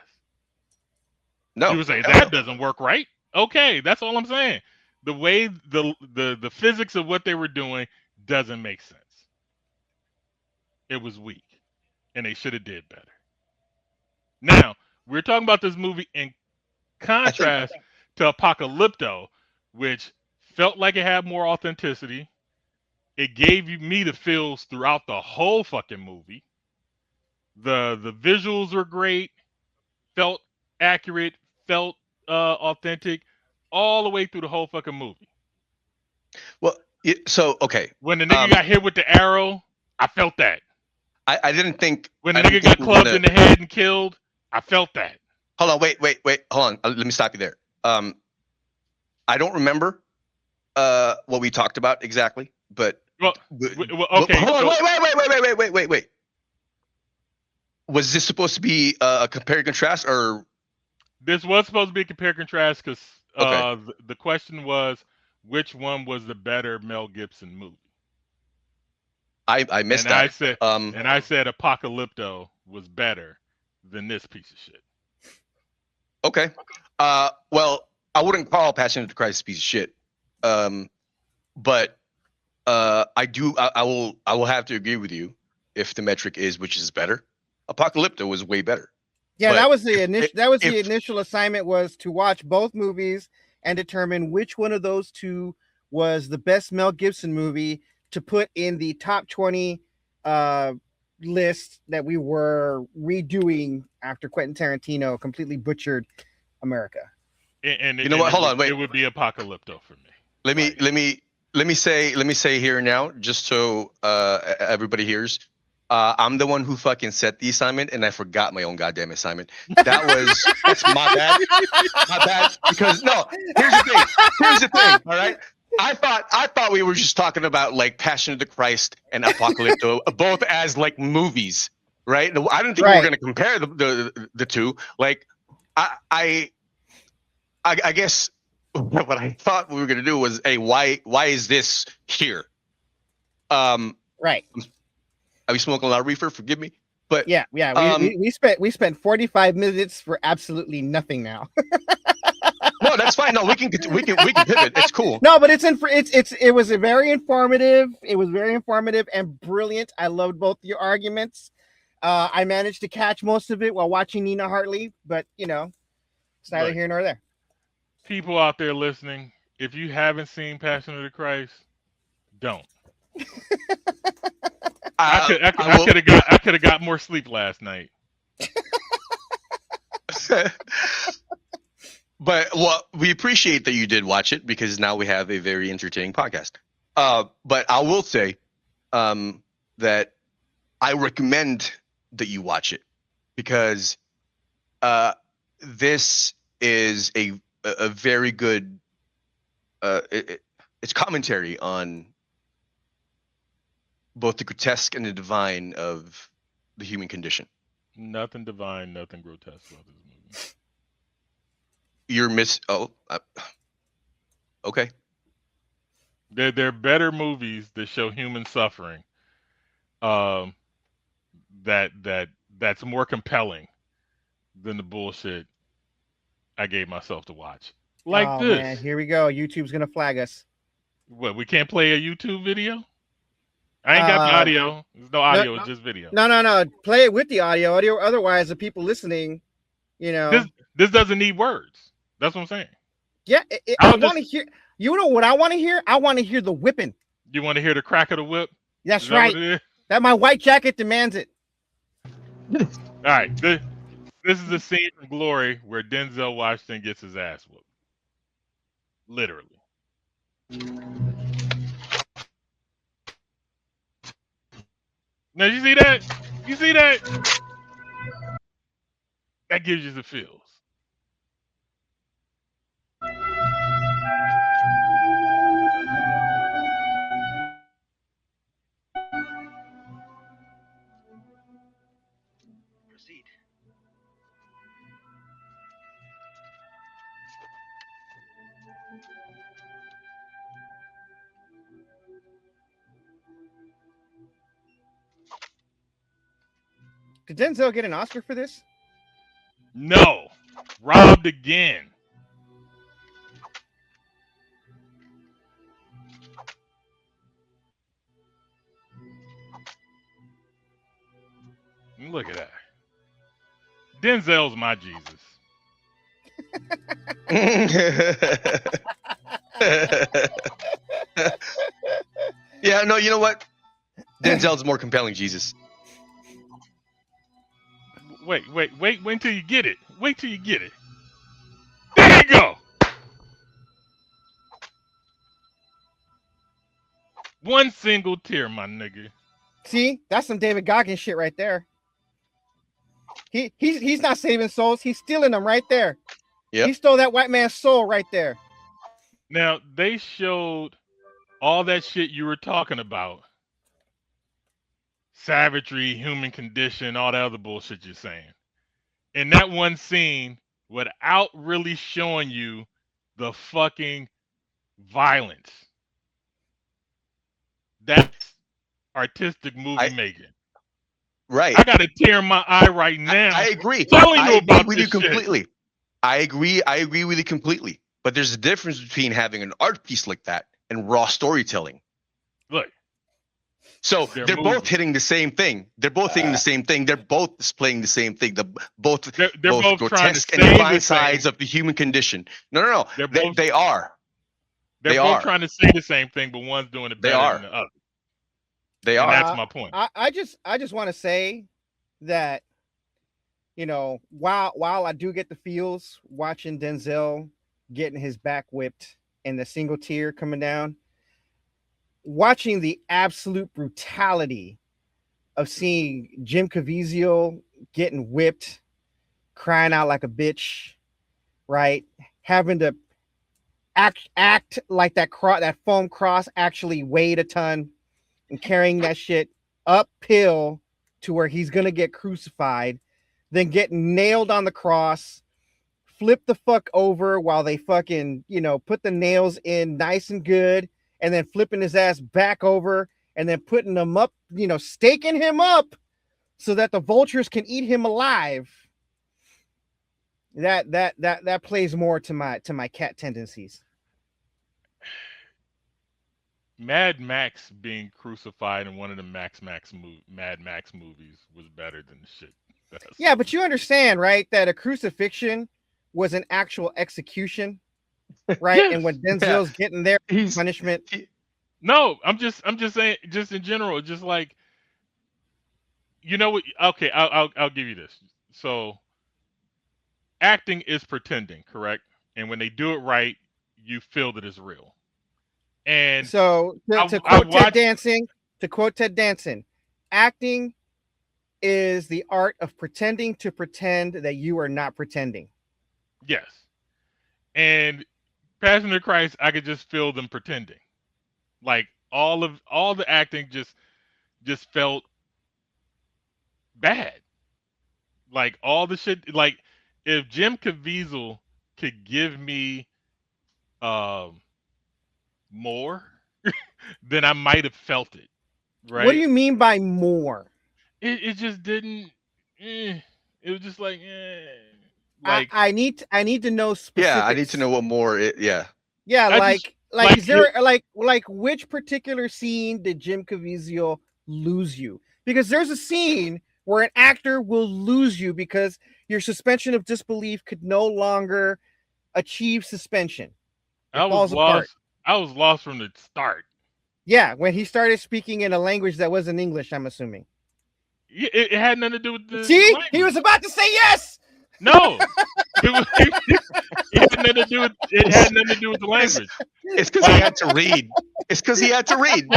No. You would say, that doesn't work right. Okay, that's all I'm saying. The way the physics of what they were doing doesn't make sense. It was weak. And they should have did better. Now, we're talking about this movie in contrast to Apocalypto, which felt like it had more authenticity. It gave me the feels throughout the whole fucking movie. The visuals were great, felt accurate, felt authentic, all the way through the whole fucking movie. Well, okay. When the nigga got hit with the arrow, I felt that. I didn't think... When the nigga got clubbed in the head and killed, I felt that. Hold on, wait. Hold on. Let me stop you there. I don't remember what we talked about exactly, but... okay. Hold on, wait. Was this supposed to be a compare and contrast, or... This was supposed to be a compare and contrast because the question was, which one was the better Mel Gibson movie? I missed that. I said Apocalypto was better than this piece of shit. Okay. Well, I wouldn't call Passion of the Christ a piece of shit. But I will have to agree with you if the metric is which is better. Apocalypto was way better. Yeah, But that was the if initial assignment, was to watch both movies and determine which one of those two was the best Mel Gibson movie to put in the top 20 list that we were redoing after Quentin Tarantino completely butchered America. And you know what? Hold on, wait. It would be Apocalypto for me. Let me say here now, just so everybody hears. I'm the one who fucking set the assignment, and I forgot my own goddamn assignment. That's my bad. My bad. Because no, here's the thing. All right. I thought we were just talking about like Passion of the Christ and Apocalypto, both as like movies, right? I didn't think we were going to compare the two. Like, I guess what I thought we were going to do was, hey, why is this here? Right. Are we smoking a lot of reefer? Forgive me, but yeah. We spent 45 minutes for absolutely nothing now. No, that's fine. No, we can pivot. It's cool. No, but it was very informative. It was very informative and brilliant. I loved both your arguments. I managed to catch most of it while watching Nina Hartley, but it's neither here nor there. People out there listening, if you haven't seen Passion of the Christ, don't. I could have got more sleep last night. But we appreciate that you did watch it, because now we have a very entertaining podcast. But I will say that I recommend that you watch it, because this is a very good it's commentary on both the grotesque and the divine of the human condition. Nothing divine, nothing grotesque about this movie. Okay. There are better movies that show human suffering. That's more compelling than the bullshit I gave myself to watch. Like this. Man, here we go. YouTube's gonna flag us. What? We can't play a YouTube video? I ain't got the audio. There's no audio, it's just video. No. Play it with the audio. Otherwise, the people listening, This doesn't need words. That's what I'm saying. Yeah, I want to hear. You know what I want to hear? I want to hear the whipping. You want to hear the crack of the whip? That's right. That my white jacket demands it. All right. This is the scene from Glory where Denzel Washington gets his ass whooped. Literally. Now, you see that? You see that? That gives you the feels. Proceed. Did Denzel get an Oscar for this? No. Robbed again. Look at that. Denzel's my Jesus. Yeah, no, you know what? Denzel's more compelling Jesus. Wait until you get it. Wait till you get it. There you go. One single tear, my nigga. See, that's some David Goggins shit right there. He's not saving souls. He's stealing them right there. Yep. He stole that white man's soul right there. Now, they showed all that shit you were talking about. Savagery, human condition, all that other bullshit you're saying. In that one scene, without really showing you the fucking violence. That's artistic movie making. Right. I got a tear in my eye right now. I agree. Telling you I about agree with you completely. Shit. I agree with you completely. But there's a difference between having an art piece like that and raw storytelling. Look, So they're both hitting the same thing. They're both hitting the same thing. They're both displaying the same thing. Both grotesque and divine sides of the human condition. No. They are. They're both trying to say the same thing, but one's doing it better than the other. They are. That's my point. I just want to say that, while I do get the feels watching Denzel getting his back whipped and the single tear coming down, watching the absolute brutality of seeing Jim Caviezel getting whipped, crying out like a bitch, right? Having to act like that foam cross actually weighed a ton, and carrying that shit uphill to where he's gonna get crucified, then get nailed on the cross, flip the fuck over while they fucking, put the nails in nice and good, and then flipping his ass back over and then putting him up, staking him up so that the vultures can eat him alive. That plays more to my cat tendencies. Mad Max being crucified in one of the Mad Max movies was better than the shit. Yeah, but you understand, right, that a crucifixion was an actual execution, right? Yes. And when Denzel's getting their punishment. No, I'm just saying, just in general, just like, what? Okay, I'll give you this. So, acting is pretending, correct? And when they do it right, you feel that it's real. And so to quote Ted Danson, acting is the art of pretending to pretend that you are not pretending. Yes. And Passion of Christ, I could just feel them pretending. Like all the acting just felt bad. Like all the shit, like if Jim Caviezel could give me more, then I might have felt it. Right? What do you mean by more? It just didn't. It was just like. I need to know specifics. Yeah, I need to know what more. Yeah, is there like which particular scene did Jim Caviezel lose you? Because there's a scene where an actor will lose you because your suspension of disbelief could no longer achieve suspension. I was lost from the start. Yeah, when he started speaking in a language that wasn't English, I'm assuming. It had nothing to do with the language. He was about to say yes. No, it had nothing to do with the language. It's because he had to read. It's because he had to read.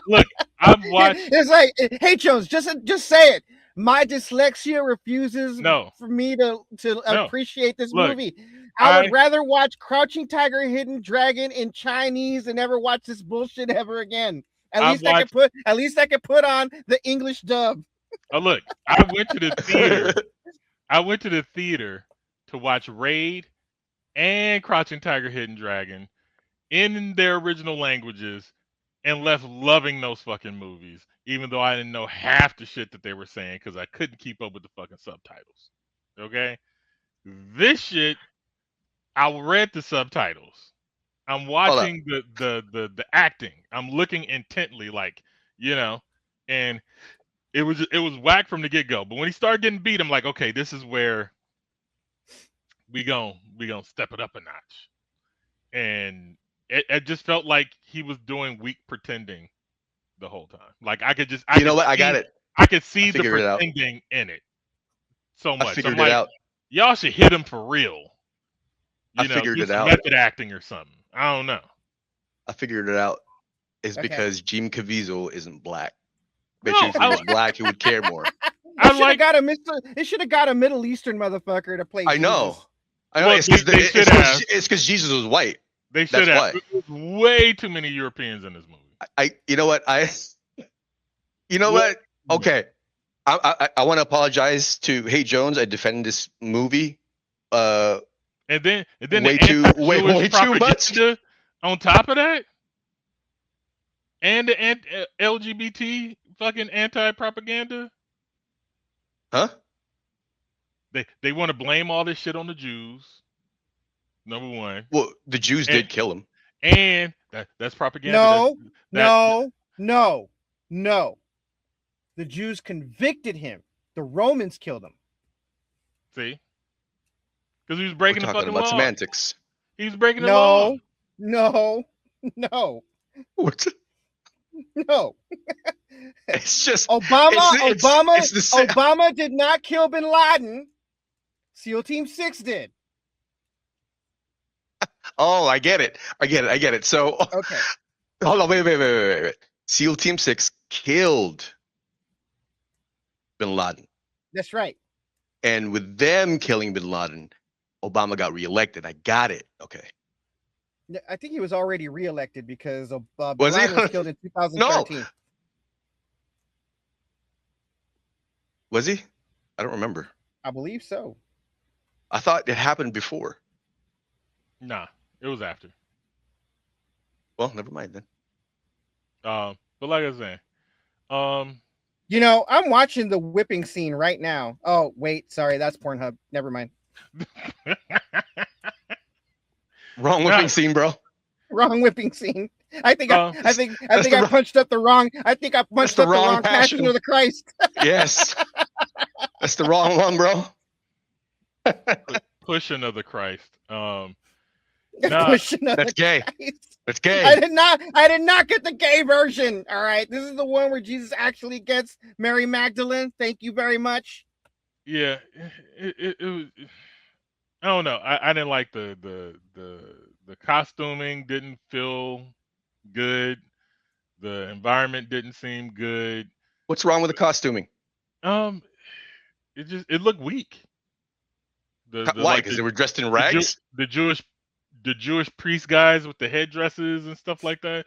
Look, I've watched. It's like, hey Jones, just say it. My dyslexia refuses for me to appreciate this movie. I would rather watch Crouching Tiger, Hidden Dragon in Chinese than ever watch this bullshit ever again. At least I could put on the English dub. Oh look, I went to the theater. To watch Raid and Crouching Tiger, Hidden Dragon in their original languages, and left loving those fucking movies, even though I didn't know half the shit that they were saying because I couldn't keep up with the fucking subtitles. Okay, this shit, I read the subtitles. I'm watching the acting. I'm looking intently, and it was whack from the get-go. But when he started getting beat, I'm like, okay, this is where we gonna step it up a notch. And it just felt like he was doing weak pretending the whole time. Like I got it. I could see the pretending in it so much. I figured it out. Y'all should hit him for real. I figured it out. Method acting or something. I don't know. I figured it out. It's because Jim Caviezel isn't black. Bet you if he was black, he would care more. It should have got a Middle Eastern motherfucker to play. I know. Well, it's because Jesus was white. They should have. There's way too many Europeans in this movie. You know what? Okay. I want to apologize to Hey Jones. I defended this movie. And then way too much. On top of that, and the LGBT fucking anti-propaganda. Huh? They want to blame all this shit on the Jews. Number one. Well, the Jews did kill him. And that's propaganda. No. No. The Jews convicted him. The Romans killed him. See? Because he was breaking the We're talking fucking about law. semantics. He was breaking the law. No. It's just Obama did not kill bin Laden. SEAL Team 6 did. Oh, I get it. So, Okay. Hold on, wait. SEAL Team 6 killed bin Laden. That's right. And with them killing bin Laden, Obama got reelected. I got it. Okay. I think he was already reelected because bin Was he? Laden was killed in 2013. No. Was he? I don't remember. I believe so. I thought it happened before. Nah, it was after. Well, never mind then. But like I was saying, I'm watching the whipping scene right now. Oh, wait, sorry, that's Pornhub. Never mind. Wrong whipping scene, bro. Wrong whipping scene. I think I punched up the wrong. I think I punched up the wrong Passion of the Christ. Yes, that's the wrong one, bro. Pushing of the Christ. That's gay. That's gay. I did not get the gay version. All right, this is the one where Jesus actually gets Mary Magdalene. Thank you very much. Yeah, it was. I don't know. I didn't like the costuming. Didn't feel good. The environment didn't seem good. What's wrong with the costuming? It looked weak. Why? Because they were dressed in rags. The Jewish priest guys with the headdresses and stuff like that.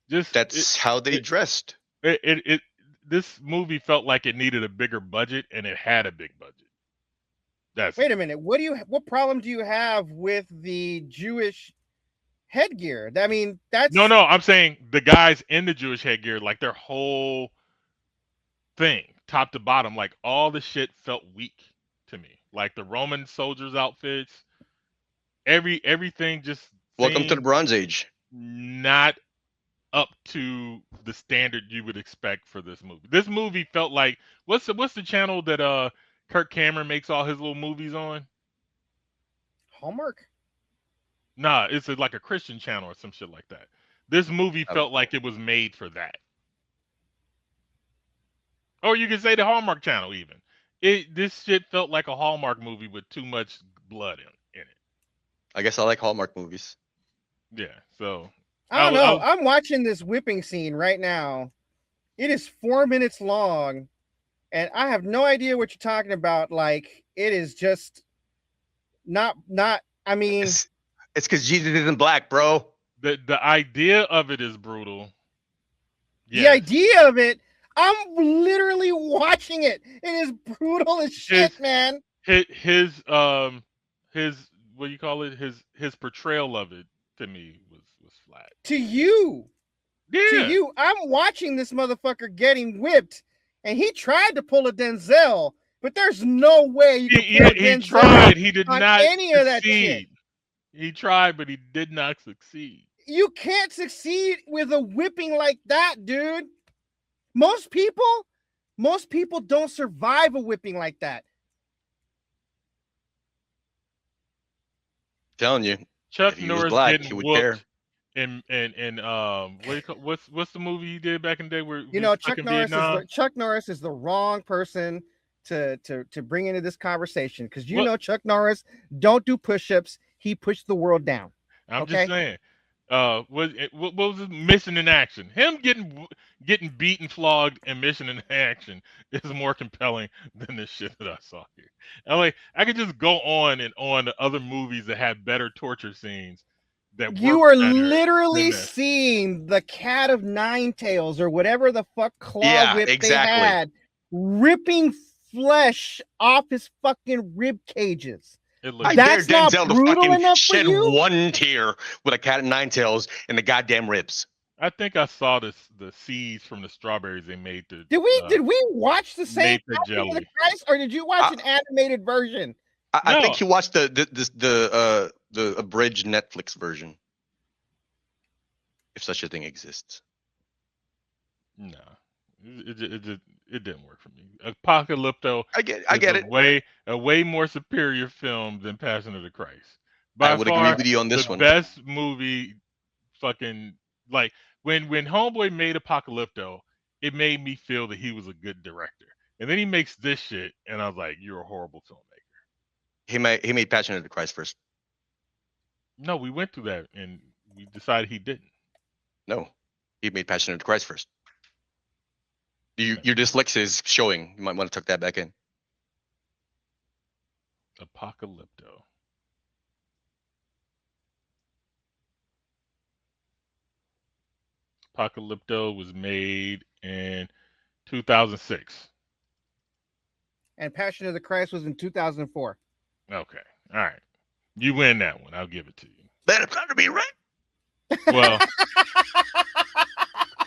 That's how they dressed. This movie felt like it needed a bigger budget, and it had a big budget. Wait a minute. What problem do you have with the Jewish headgear? I mean, that's no. I'm saying the guys in the Jewish headgear, like their whole thing, top to bottom, like all the shit felt weak to me. Like the Roman soldiers' outfits, everything just welcome to the Bronze Age. Not up to the standard you would expect for this movie. This movie felt like what's the channel that Kirk Cameron makes all his little movies on? Hallmark? Nah, it's like a Christian channel or some shit like that. This movie felt like it was made for that. Or you could say the Hallmark channel even. This shit felt like a Hallmark movie with too much blood in it. I guess I like Hallmark movies. Yeah, so I don't know. I'm watching this whipping scene right now. It is 4 minutes long, and I have no idea what you're talking about. Like, it is just not. I mean, it's because Jesus isn't black, bro. The idea of it is brutal. Yes. The idea of it. I'm literally watching it. It is brutal as shit, man. His what do you call it? His portrayal of it to me was flat. To you. Yeah. To you. I'm watching this motherfucker getting whipped, and he tried to pull a Denzel, but there's no way you can pull a Denzel. He tried. He did not any of that shit. He tried, but he did not succeed. You can't succeed with a whipping like that, dude. Most people don't survive a whipping like that. I'm telling you, Chuck Norris black, getting whooped and what do you call, what's the movie he did back in the day where Chuck Norris is the wrong person to bring into this conversation because Chuck Norris don't do push-ups. He pushed the world down. I'm just saying. What was his Mission in Action? Him getting beaten, flogged, and Mission in Action is more compelling than this shit that I saw here. I could just go on and on to other movies that have better torture scenes. That you are literally seeing the Cat of Nine Tails or whatever the fuck claw whip they had, ripping flesh off his fucking rib cages. I dare Denzel to fucking shed one tear with a Cat of Nine Tails in the goddamn ribs. I think I saw the seeds from the strawberries they made. Did we watch the same jelly, or did you watch an animated version? I think you watched the abridged Netflix version, if such a thing exists. No, it didn't work for me. Apocalypto. I get it. A way more superior film than Passion of the Christ. I By would far, agree with you on this the one. best movie. Fucking like when Homeboy made Apocalypto, it made me feel that he was a good director. And then he makes this shit, and I was like, "You're a horrible filmmaker." He made Passion of the Christ first. No, we went through that, and we decided he didn't. No, he made Passion of the Christ first. Your dyslexia is showing. You might want to tuck that back in. Apocalypto. Apocalypto was made in 2006. And Passion of the Christ was in 2004. Okay. All right. You win that one. I'll give it to you. That appears to be right. Well,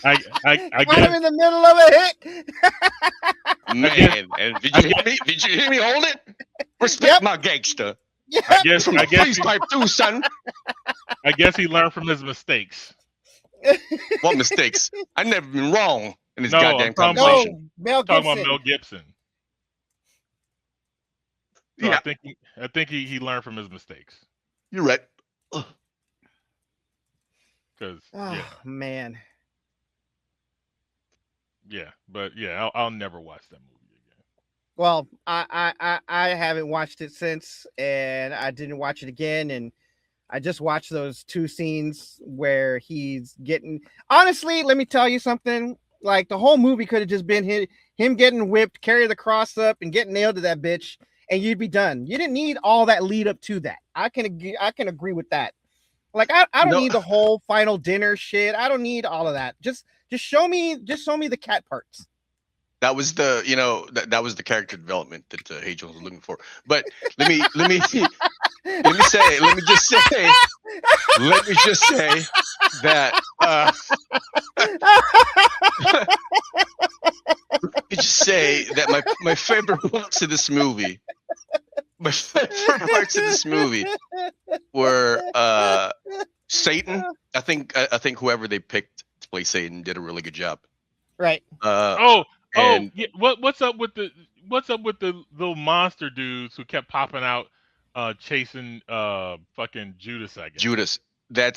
I guess I'm in the middle of a hit. Man, and did you hear me hold it? Respect my gangster. Yep. I guess please pipe through, son. I guess he learned from his mistakes. What mistakes? I've never been wrong in this No, goddamn I'm talking conversation. Mel Talking Gibson. about Mel Gibson. So Yeah. I think he learned from his mistakes. You're right. Because Oh man. Yeah, but yeah, I'll never watch that movie again. Well, I haven't watched it since, and I didn't watch it again, and I just watched those two scenes where he's getting. Honestly, let me tell you something. Like the whole movie could have just been him getting whipped, carry the cross up, and get nailed to that bitch, and you'd be done. You didn't need all that lead up to that. I can agree with that. Like I don't need the whole final dinner shit. I don't need all of that. Just show me the cat parts. That was the that was the character development that H8JNZ was looking for. But let me just say that my favorite parts of this movie. My favorite parts of this movie were Satan. I think whoever they picked to play Satan did a really good job. Right. Yeah, what's up with the little monster dudes who kept popping out chasing fucking Judas, I guess. Judas. That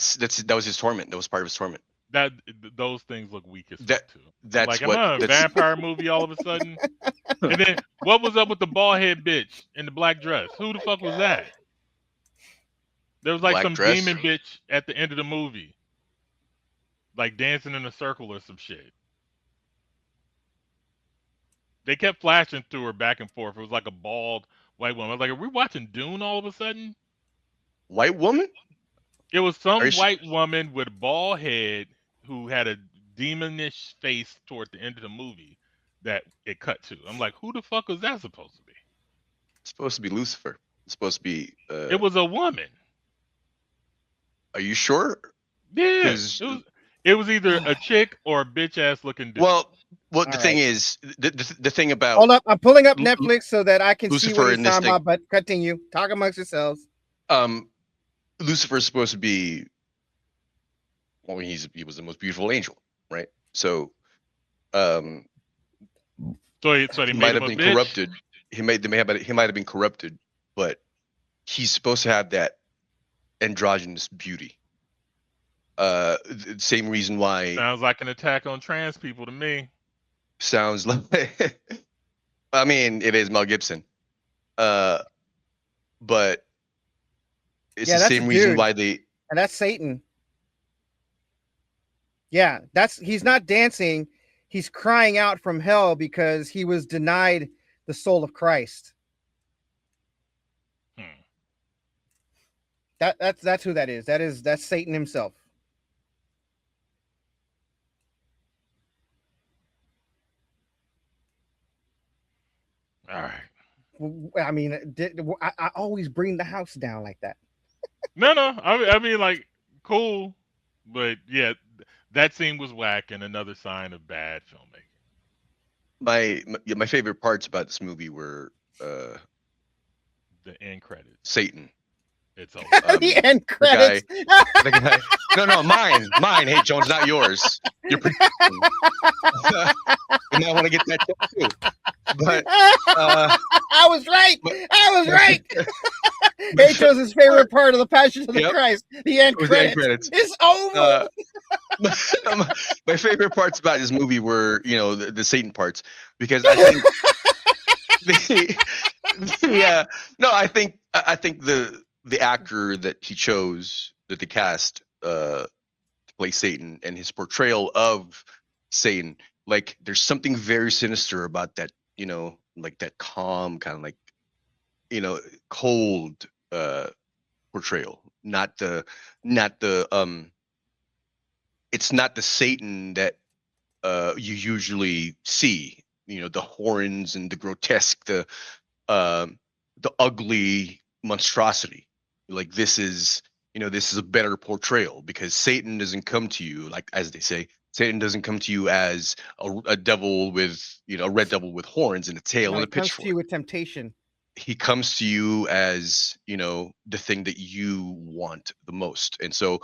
was his torment. That was part of his torment. Those things look weak as fuck too. That's like, what am I a vampire movie all of a sudden? And then what was up with the bald head bitch in the black dress? Who the fuck was that? There was like Black some dress? demon bitch at the end of the movie, like dancing in a circle or some shit. They kept flashing through her back and forth. It was like a bald white woman. I was like, are we watching Dune all of a sudden? White woman? It was some white woman with a bald head who had a demonish face toward the end of the movie that it cut to. I'm like, who the fuck was that supposed to be? It's supposed to be Lucifer. It's supposed to be. It was a woman. Are you sure? Yeah. It was either a chick or a bitch ass looking dude. Well, the thing is, the thing about. Hold up, I'm pulling up Netflix so that I can Lucifer see what in he's this talking about. But continue, talk amongst yourselves. Lucifer is supposed to be. Well, he was the most beautiful angel, right? So, so he might have been corrupted. He might have been corrupted, but he's supposed to have that androgynous beauty. The same reason why. Sounds like an attack on trans people to me. Sounds like. I mean, it is Mel Gibson. But it's the same reason why they. And that's Satan. Yeah, he's not dancing. He's crying out from hell because he was denied the soul of Christ. That's who that is. That's Satan himself. All right. I mean, I always bring the house down like that. No. I mean, like, cool, but yeah, that scene was whack and another sign of bad filmmaking. My favorite parts about this movie were the end credits. Satan. It's over. The end credits. The guy, no, mine. H8JNZ, not yours. You're pretty. You might want to get that checked too. But I was right. I was right. H8JNZ's favorite part of the Passion of the Christ, the end credits. It's over. My favorite parts about this movie were, the Satan parts, because I think I think the actor that he chose, that they cast to play Satan, and his portrayal of Satan, like, there's something very sinister about that, like that calm kind of like, cold portrayal, not the it's not the Satan that you usually see, the horns and the grotesque, the ugly monstrosity. Like, this is a better portrayal, because Satan doesn't come to you, like, as they say, Satan doesn't come to you as a devil with, a red devil with horns and a tail and a pitchfork. He comes to you with temptation. He comes to you as, the thing that you want the most. And so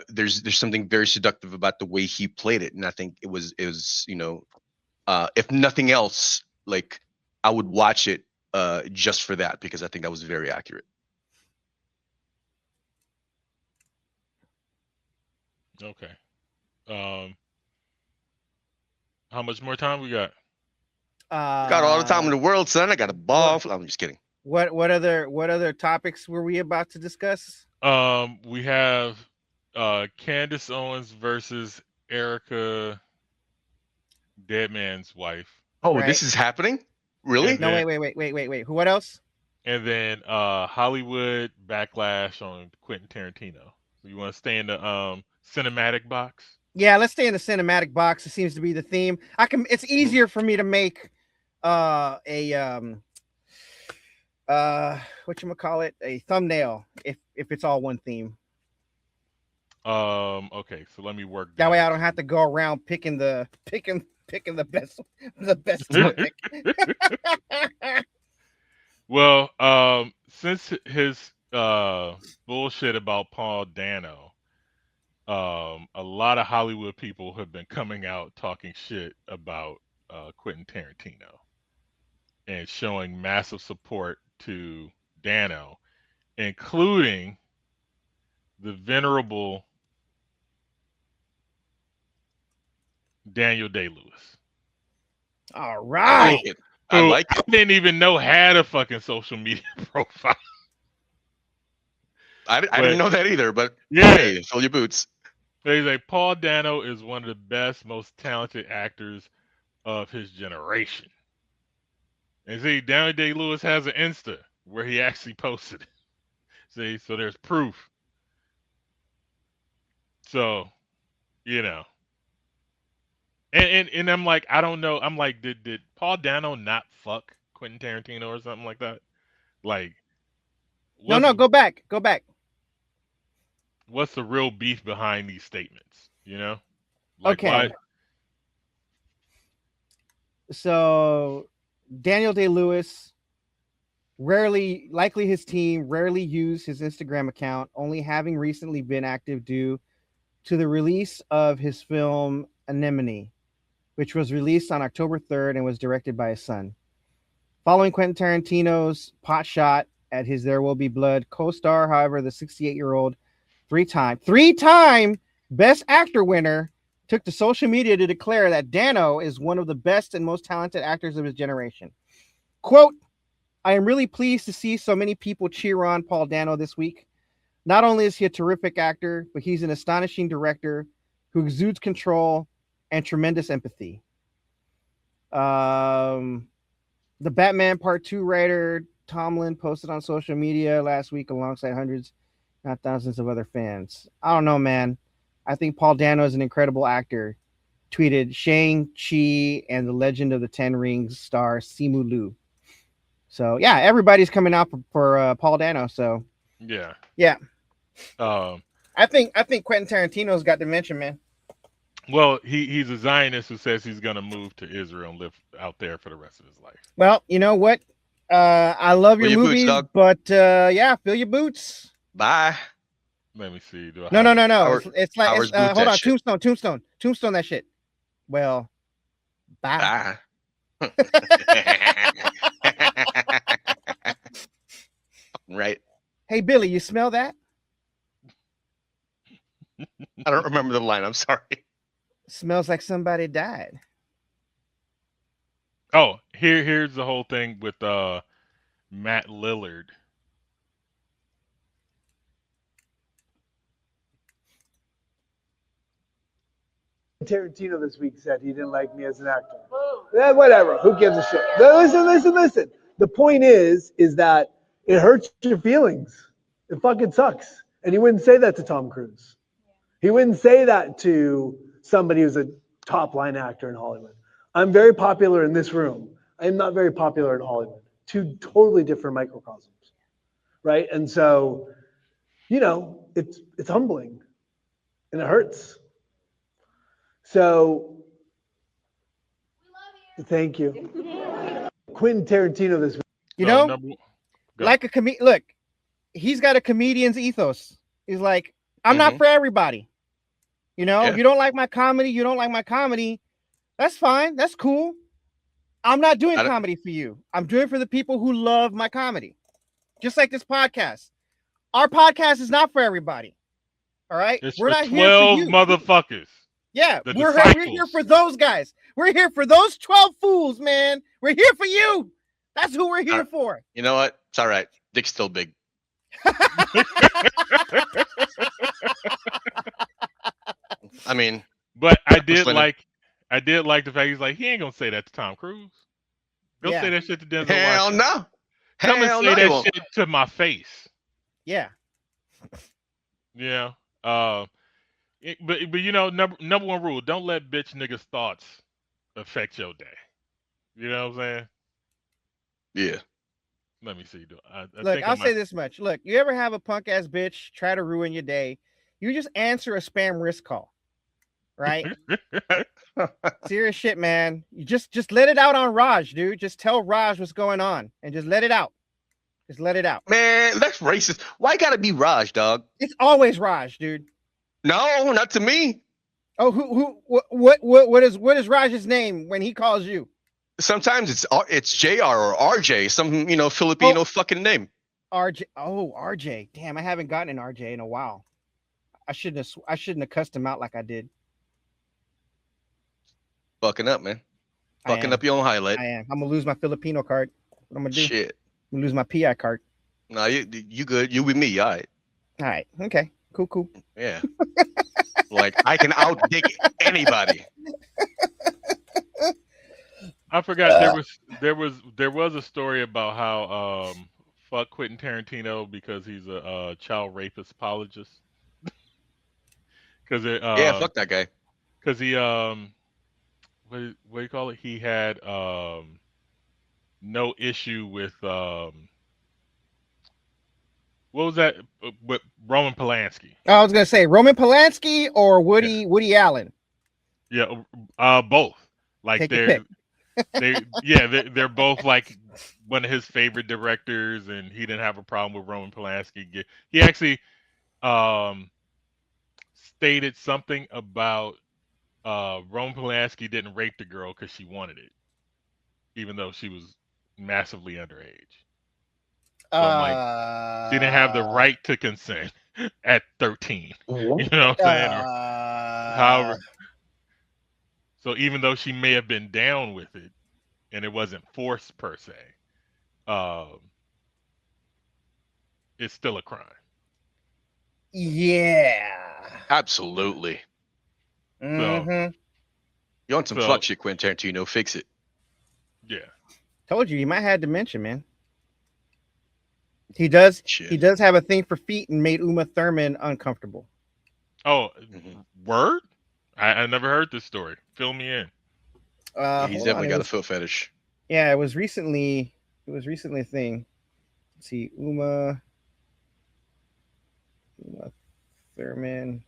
there's something very seductive about the way he played it. And I think it was if nothing else, like, I would watch it just for that, because I think that was very accurate. Okay. How much more time we got? Got all the time in the world, son. I got a ball. I'm just kidding. What other topics were we about to discuss? We have Candace Owens versus Erica Deadman's wife. Oh, right. This is happening? Really? No, wait. What else? And then Hollywood backlash on Quentin Tarantino. So you want to stay in the cinematic box? Yeah, let's stay in the cinematic box. It seems to be the theme. It's easier for me to make whatchamacallit, a thumbnail if it's all one theme. Okay, so let me work that way. I don't have to go around picking the best topic. Well, since his bullshit about Paul Dano, a lot of Hollywood people have been coming out talking shit about Quentin Tarantino and showing massive support to Dano, including the venerable Daniel Day-Lewis. All right. I like it. I didn't even know had a fucking social media profile. I didn't know that either, but yeah, hey, fill your boots. He's like, Paul Dano is one of the best, most talented actors of his generation. And see, Daniel Day-Lewis has an Insta where he actually posted it. See, so there's proof. So, And I'm like, I don't know. I'm like, did Paul Dano not fuck Quentin Tarantino or something like that? Like, no, go back. What's the real beef behind these statements? Like, okay. Why? So, Daniel Day-Lewis likely his team rarely use his Instagram account, only having recently been active due to the release of his film Anemone, which was released on October 3rd and was directed by his son. Following Quentin Tarantino's pot shot at his There Will Be Blood co-star, however, the 68-year-old three-time Best Actor winner took to social media to declare that Dano is one of the best and most talented actors of his generation. Quote, I am really pleased to see so many people cheer on Paul Dano this week. Not only is he a terrific actor, but he's an astonishing director who exudes control and tremendous empathy. The Batman Part 2 writer Tomlin posted on social media last week alongside hundreds, not thousands of other fans. I don't know, man. I think Paul Dano is an incredible actor. Tweeted Shang-Chi and the Legend of the Ten Rings star Simu Liu. So yeah, everybody's coming out for Paul Dano. So yeah. I think Quentin Tarantino's got dementia, man. Well, he's a Zionist who says he's gonna move to Israel and live out there for the rest of his life. Well, you know what? I love your movies, but yeah, fill your boots. Bye. Let me see. Do I No. Howard- It's like Howard's hold boot on. that shit. Tombstone that shit. Well, bye. Right. Hey Billy, you smell that? I don't remember the line. I'm sorry. Smells like somebody died. Oh, here's the whole thing with Matt Lillard. Tarantino this week said he didn't like me as an actor. Whatever. Who gives a shit? Listen. The point is that it hurts your feelings. It fucking sucks. And he wouldn't say that to Tom Cruise. He wouldn't say that to somebody who's a top line actor in Hollywood. I'm very popular in this room. I am not very popular in Hollywood. Two totally different microcosms, right? And so, it's humbling and it hurts. So, thank you. Quentin Tarantino this week. Like a comedian. Look, he's got a comedian's ethos. He's like, I'm not for everybody. You don't like my comedy. You don't like my comedy. That's fine. That's cool. I'm not doing comedy for you. I'm doing it for the people who love my comedy. Just like this podcast. Our podcast is not for everybody. All right? We're not 12 here for you. Motherfuckers. Yeah, we're here for those guys. We're here for those 12 fools, man. We're here for you. That's who we're here for. You know what? It's all right. Dick's still big. I mean, but I did like the fact he's like, he ain't gonna say that to Tom Cruise. Go say that shit to Denzel Hell Washington. No. Come and say that shit to my face. Yeah. Yeah. But number one rule: don't let bitch niggas' thoughts affect your day. You know what I'm saying? Yeah. Let me see. Look, I'll say this much. Look, you ever have a punk ass bitch try to ruin your day? You just answer a spam risk call, right? Serious shit, man. You just let it out on Raj, dude. Just tell Raj what's going on and just let it out. Just let it out. Man, that's racist. Why gotta be Raj, dog? It's always Raj, dude. No, not to me. Oh, what is Raj's name when he calls you? Sometimes it's JR or RJ, some Filipino fucking name. RJ. Oh, RJ. Damn, I haven't gotten an RJ in a while. I shouldn't have cussed him out like I did. Fucking up, man. Fucking up your own highlight. I am. I'm gonna lose my Filipino card. What I'm gonna do? Shit. I'm gonna lose my PI card. No, you good. You with me, all right. All right. Okay. Cool. Yeah. Like I can outdick anybody. I forgot there was a story about how fuck Quentin Tarantino because he's a child rapist apologist. Because fuck that guy. Because he what do you call it? He had no issue with what was that with Roman Polanski? I was gonna say Roman Polanski or Woody Allen. Yeah, both. Like they're both like one of his favorite directors, and he didn't have a problem with Roman Polanski. He actually stated something about Roman Polanski didn't rape the girl because she wanted it, even though she was massively underage. So I'm like, she didn't have the right to consent at 13. You know what I'm saying? Or however. So even though she may have been down with it, and it wasn't forced per se, it's still a crime. Yeah. Absolutely. Mm-hmm. You want some fuck shit, Quentin Tarantino? Fix it. Yeah. Told you might have dementia, man. He does. Shit. He does have a thing for feet and made Uma Thurman uncomfortable. Oh, word? I never heard this story. Fill me in. He's definitely got a foot fetish. Yeah, it was recently a thing. Let's see, Uma Thurman.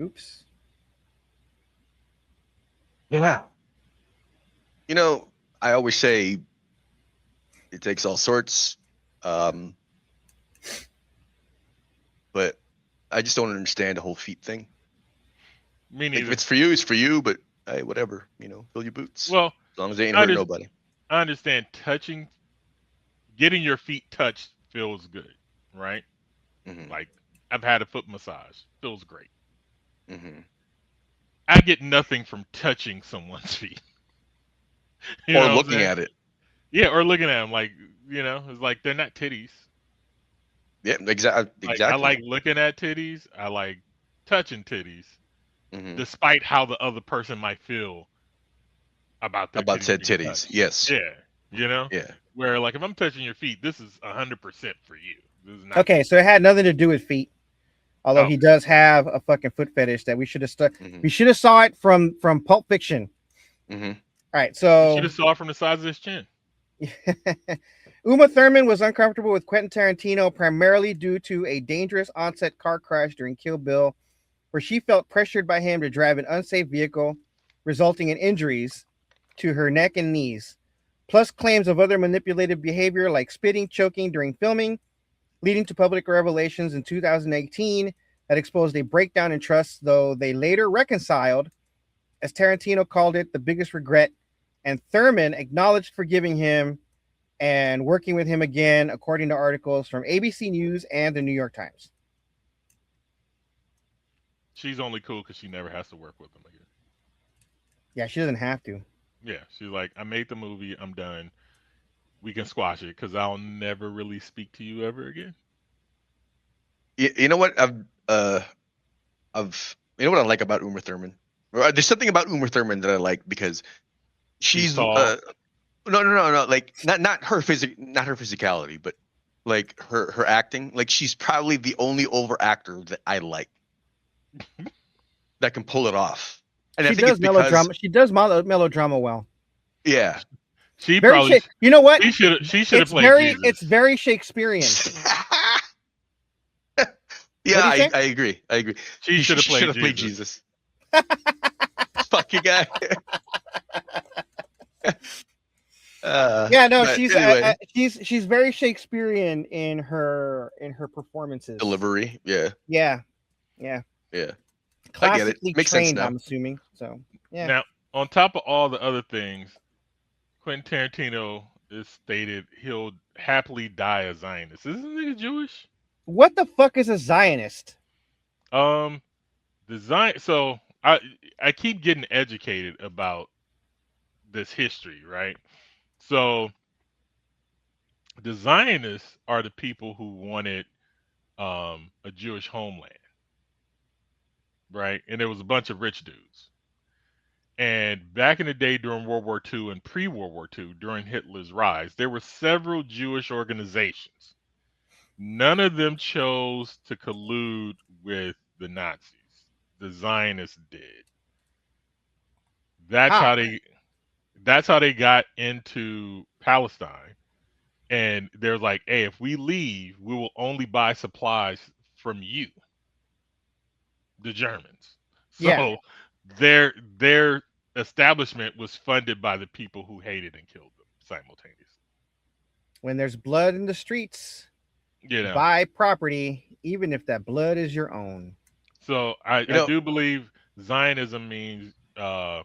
Oops. Yeah. I always say it takes all sorts. I just don't understand the whole feet thing. Me Like, neither. if it's for you, it's for you. But hey, whatever. Fill your boots. Well, As long as they ain't I, hurting under- nobody. I understand getting your feet touched feels good, right? Mm-hmm. Like I've had a foot massage, feels great. Mm-hmm. I get nothing from touching someone's feet. You Or know what I'm looking saying? at it. Yeah, or looking at them like it's like they're not titties. Yeah, exactly. Like I like looking at titties. I like touching titties, Mm-hmm. despite how the other person might feel about their About titties said being titties. touched. Yes. Yeah. Yeah. Where like if I'm touching your feet, this is 100% for you. This is not Okay, so it had nothing to do with feet. Although Oh. he does have a fucking foot fetish that we should have Mm-hmm. we should have saw it from Pulp Fiction. Mm-hmm. All right, You so should have saw it from the size of his chin. Uma Thurman was uncomfortable with Quentin Tarantino primarily due to a dangerous on-set car crash during Kill Bill, where she felt pressured by him to drive an unsafe vehicle, resulting in injuries to her neck and knees, plus claims of other manipulative behavior like spitting, choking during filming, leading to public revelations in 2018 that exposed a breakdown in trust, though they later reconciled, as Tarantino called it the biggest regret, and Thurman acknowledged forgiving him and working with him again, according to articles from ABC News and the New York Times. She's only cool because she never has to work with him again. Yeah, she doesn't have to. Yeah, she's like, I made the movie, I'm done. We can squash it because I'll never really speak to you ever again. You know what? You know what I like about Uma Thurman? There's something about Uma Thurman that I like because she's tall. no, like not her physicality, but like her acting. Like she's probably the only over actor that I like that can pull it off. And I think it's because melodrama. She does melodrama well. yeah, She Very probably you know what? she should have played Jesus. It's very Shakespearean. yeah, What'd he say? I agree. She should have played Jesus. Fucking guy. Yeah, no, but she's anyway. She's very Shakespearean in her performances. Delivery, yeah. Classically Makes sense trained, now. I'm assuming. So yeah. Now, on top of all the other things, Quentin Tarantino is stated he'll happily die a Zionist. Isn't he Jewish? What the fuck is a Zionist? The Zion. So I keep getting educated about this history, right? So the Zionists are the people who wanted a Jewish homeland, right? And there was a bunch of rich dudes. And back in the day during World War II and pre-World War II, during Hitler's rise, there were several Jewish organizations. None of them chose to collude with the Nazis. The Zionists did. That's how they got into Palestine. And they're like, hey, if we leave, we will only buy supplies from you, the Germans. So their establishment was funded by the people who hated and killed them simultaneously. When there's blood in the streets, buy property, even if that blood is your own. So I do believe Zionism means that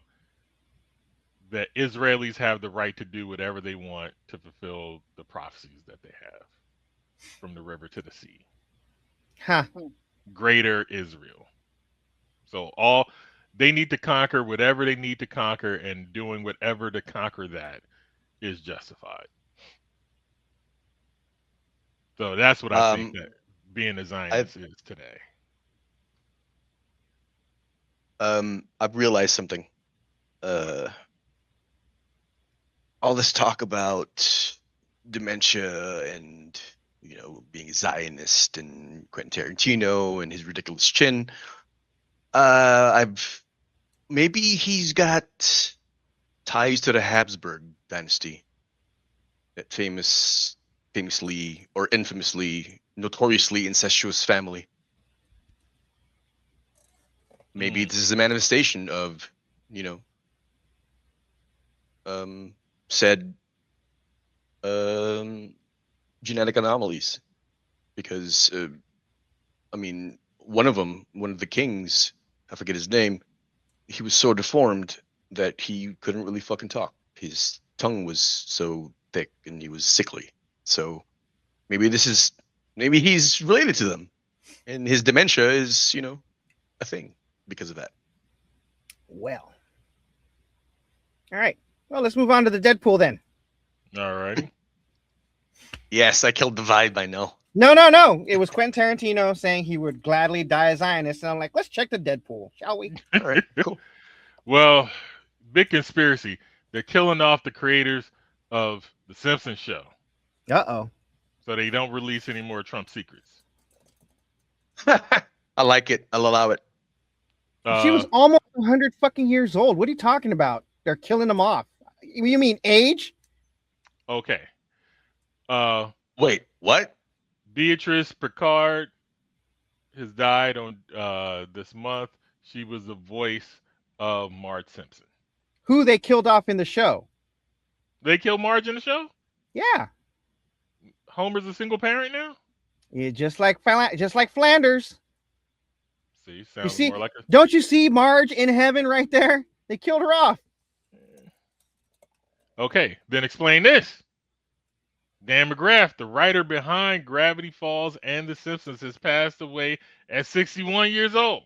Israelis have the right to do whatever they want to fulfill the prophecies that they have from the river to the sea. Huh. Greater Israel. So they need to conquer whatever they need to conquer, and doing whatever to conquer that is justified. So that's what I think that being a Zionist is today. I've realized something. All this talk about dementia and being a Zionist and Quentin Tarantino and his ridiculous chin. Maybe he's got ties to the Habsburg dynasty, that famously or infamously, notoriously incestuous family. Maybe this is a manifestation of, said genetic anomalies, because one of the kings, I forget his name, he was so deformed that he couldn't really fucking talk. His tongue was so thick and he was sickly. So maybe he's related to them, and his dementia is, a thing because of that. Well. All right. Well, let's move on to the Deadpool then. All righty. Yes, I killed the vibe by now. No. It was Quentin Tarantino saying he would gladly die a Zionist. And I'm like, let's check the Deadpool, shall we? All right, cool. Well, big conspiracy. They're killing off the creators of The Simpsons show. Uh-oh. So they don't release any more Trump secrets. I like it. I'll allow it. She was almost 100 fucking years old. What are you talking about? They're killing them off. You mean age? Okay. Wait, what? Beatrice Picard has died on this month. She was the voice of Marge Simpson. Who they killed off in the show? They killed Marge in the show? Yeah. Homer's a single parent now? Yeah, just like Flanders. See, sounds more like a... Don't you see Marge in heaven right there? They killed her off. Okay, then explain this. Dan McGrath, the writer behind Gravity Falls and The Simpsons, has passed away at 61 years old.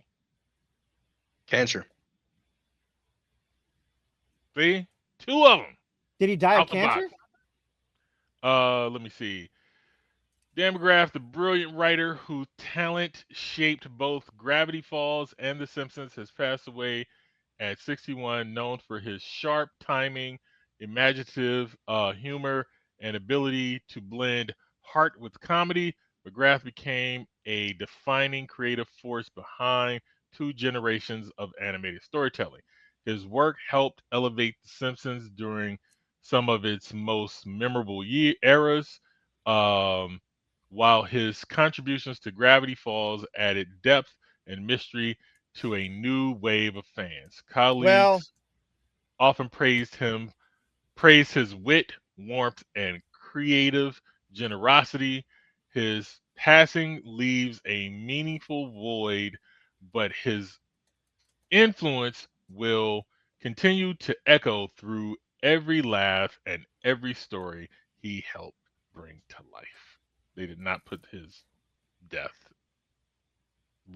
Cancer. See? 2 of them. Did he die of cancer? Let me see. Dan McGrath, the brilliant writer whose talent shaped both Gravity Falls and The Simpsons, has passed away at 61, known for his sharp timing, imaginative humor, and ability to blend heart with comedy. McGrath became a defining creative force behind 2 generations of animated storytelling. His work helped elevate The Simpsons during some of its most memorable eras, while his contributions to Gravity Falls added depth and mystery to a new wave of fans. Colleagues often praised his wit, warmth, and creative generosity. His passing leaves a meaningful void, but his influence will continue to echo through every laugh and every story he helped bring to life. They did not put his death.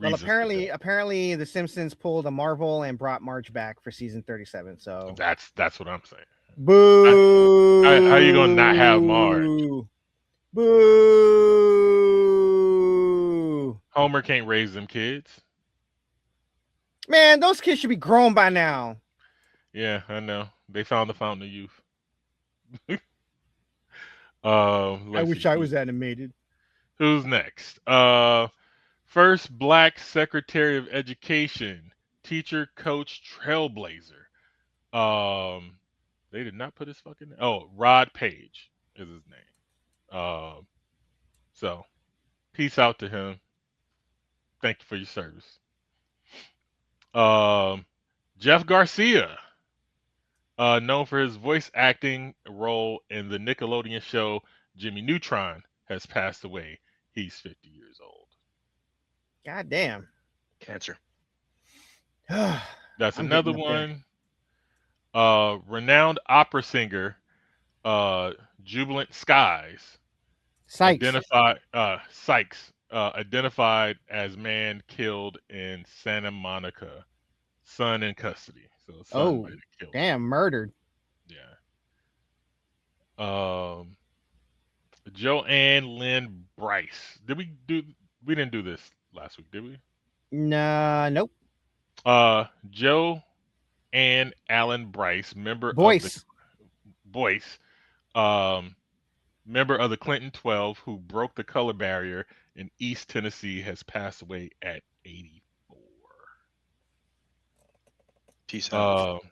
Well, apparently, The Simpsons pulled a Marvel and brought Marge back for season 37. So that's what I'm saying. Boo! How you gonna not have Marge? Boo! Homer can't raise them kids. Man, those kids should be grown by now. Yeah, I know. They found the fountain of youth. I wish I was animated. Who's next? First Black Secretary of Education, teacher, coach, trailblazer. They did not put his fucking name. Oh, Rod Page is his name. So peace out to him. Thank you for your service. Jeff Garcia, known for his voice acting role in the Nickelodeon show Jimmy Neutron, has passed away. He's 50 years old. God damn. Cancer. That's another one. Renowned opera singer, Jubilant Skies, identified as man killed in Santa Monica, son in custody. So son might have killed him. Murdered. Yeah. Joanne Lynn Bryce. We didn't do this last week, did we? Nah, nope. Joe and Alan Bryce, member of the Clinton 12, who broke the color barrier in East Tennessee, has passed away at 84. Peace out.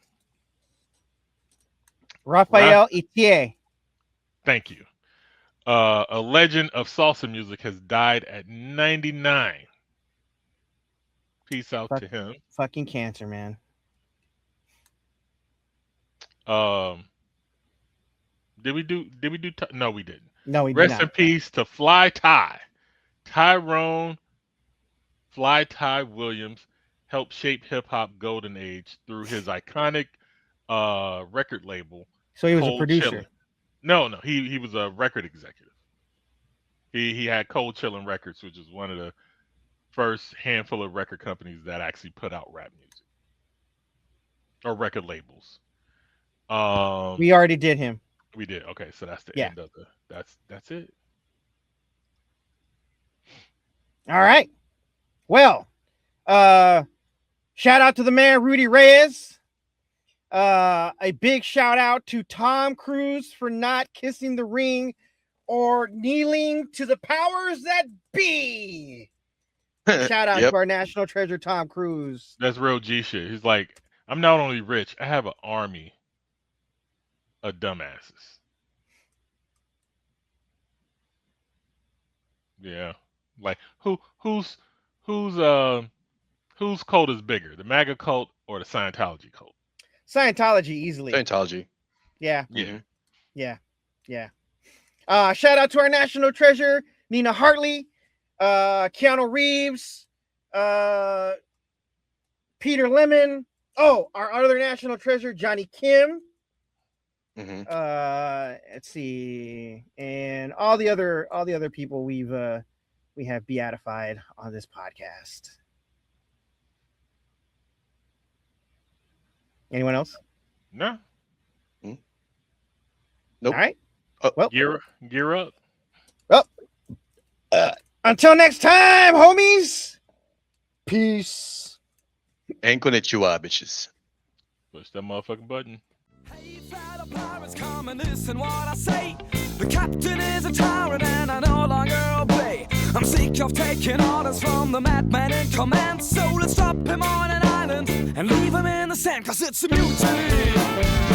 Raphael Itier. Thank you. A legend of salsa music has died at 99. Peace out to him. Fucking cancer, man. Did we do no, we didn't. No, we did Rest not. in peace to Fly Ty. Tyrone Fly Ty Williams helped shape hip hop golden age through his iconic record label. So he was a Cold producer. Chillin'. No, he was a record executive. He had Cold Chillin' Records, which is one of the first handful of record companies that actually put out rap music or record labels. We already did him. We did. Okay, so that's the end of the. That's it. All right. Well, shout out to the man Rudy Reyes. A big shout out to Tom Cruise for not kissing the ring or kneeling to the powers that be. Shout out to our national treasure, Tom Cruise. That's real G shit. He's like, I'm not only rich, I have an army of dumbasses. Yeah. Like whose cult is bigger, the MAGA cult or the Scientology cult? Scientology easily. Scientology. Yeah. Yeah. Yeah. Shout out to our national treasure, Nina Hartley, Keanu Reeves, Peter Lemon. Oh, our other national treasure, Johnny Kim. Let's see, and all the other people we have beatified on this podcast. Anyone else? No. Nope. All right. Well, gear up. Well, until next time, homies. Peace. Ain't gonna bitches. Push that motherfucking button. Hey, fellow pirates, come and listen what I say. The captain is a tyrant and I no longer obey. I'm sick of taking orders from the madman in command. So let's drop him on an island and leave him in the sand, 'cause it's a mutiny.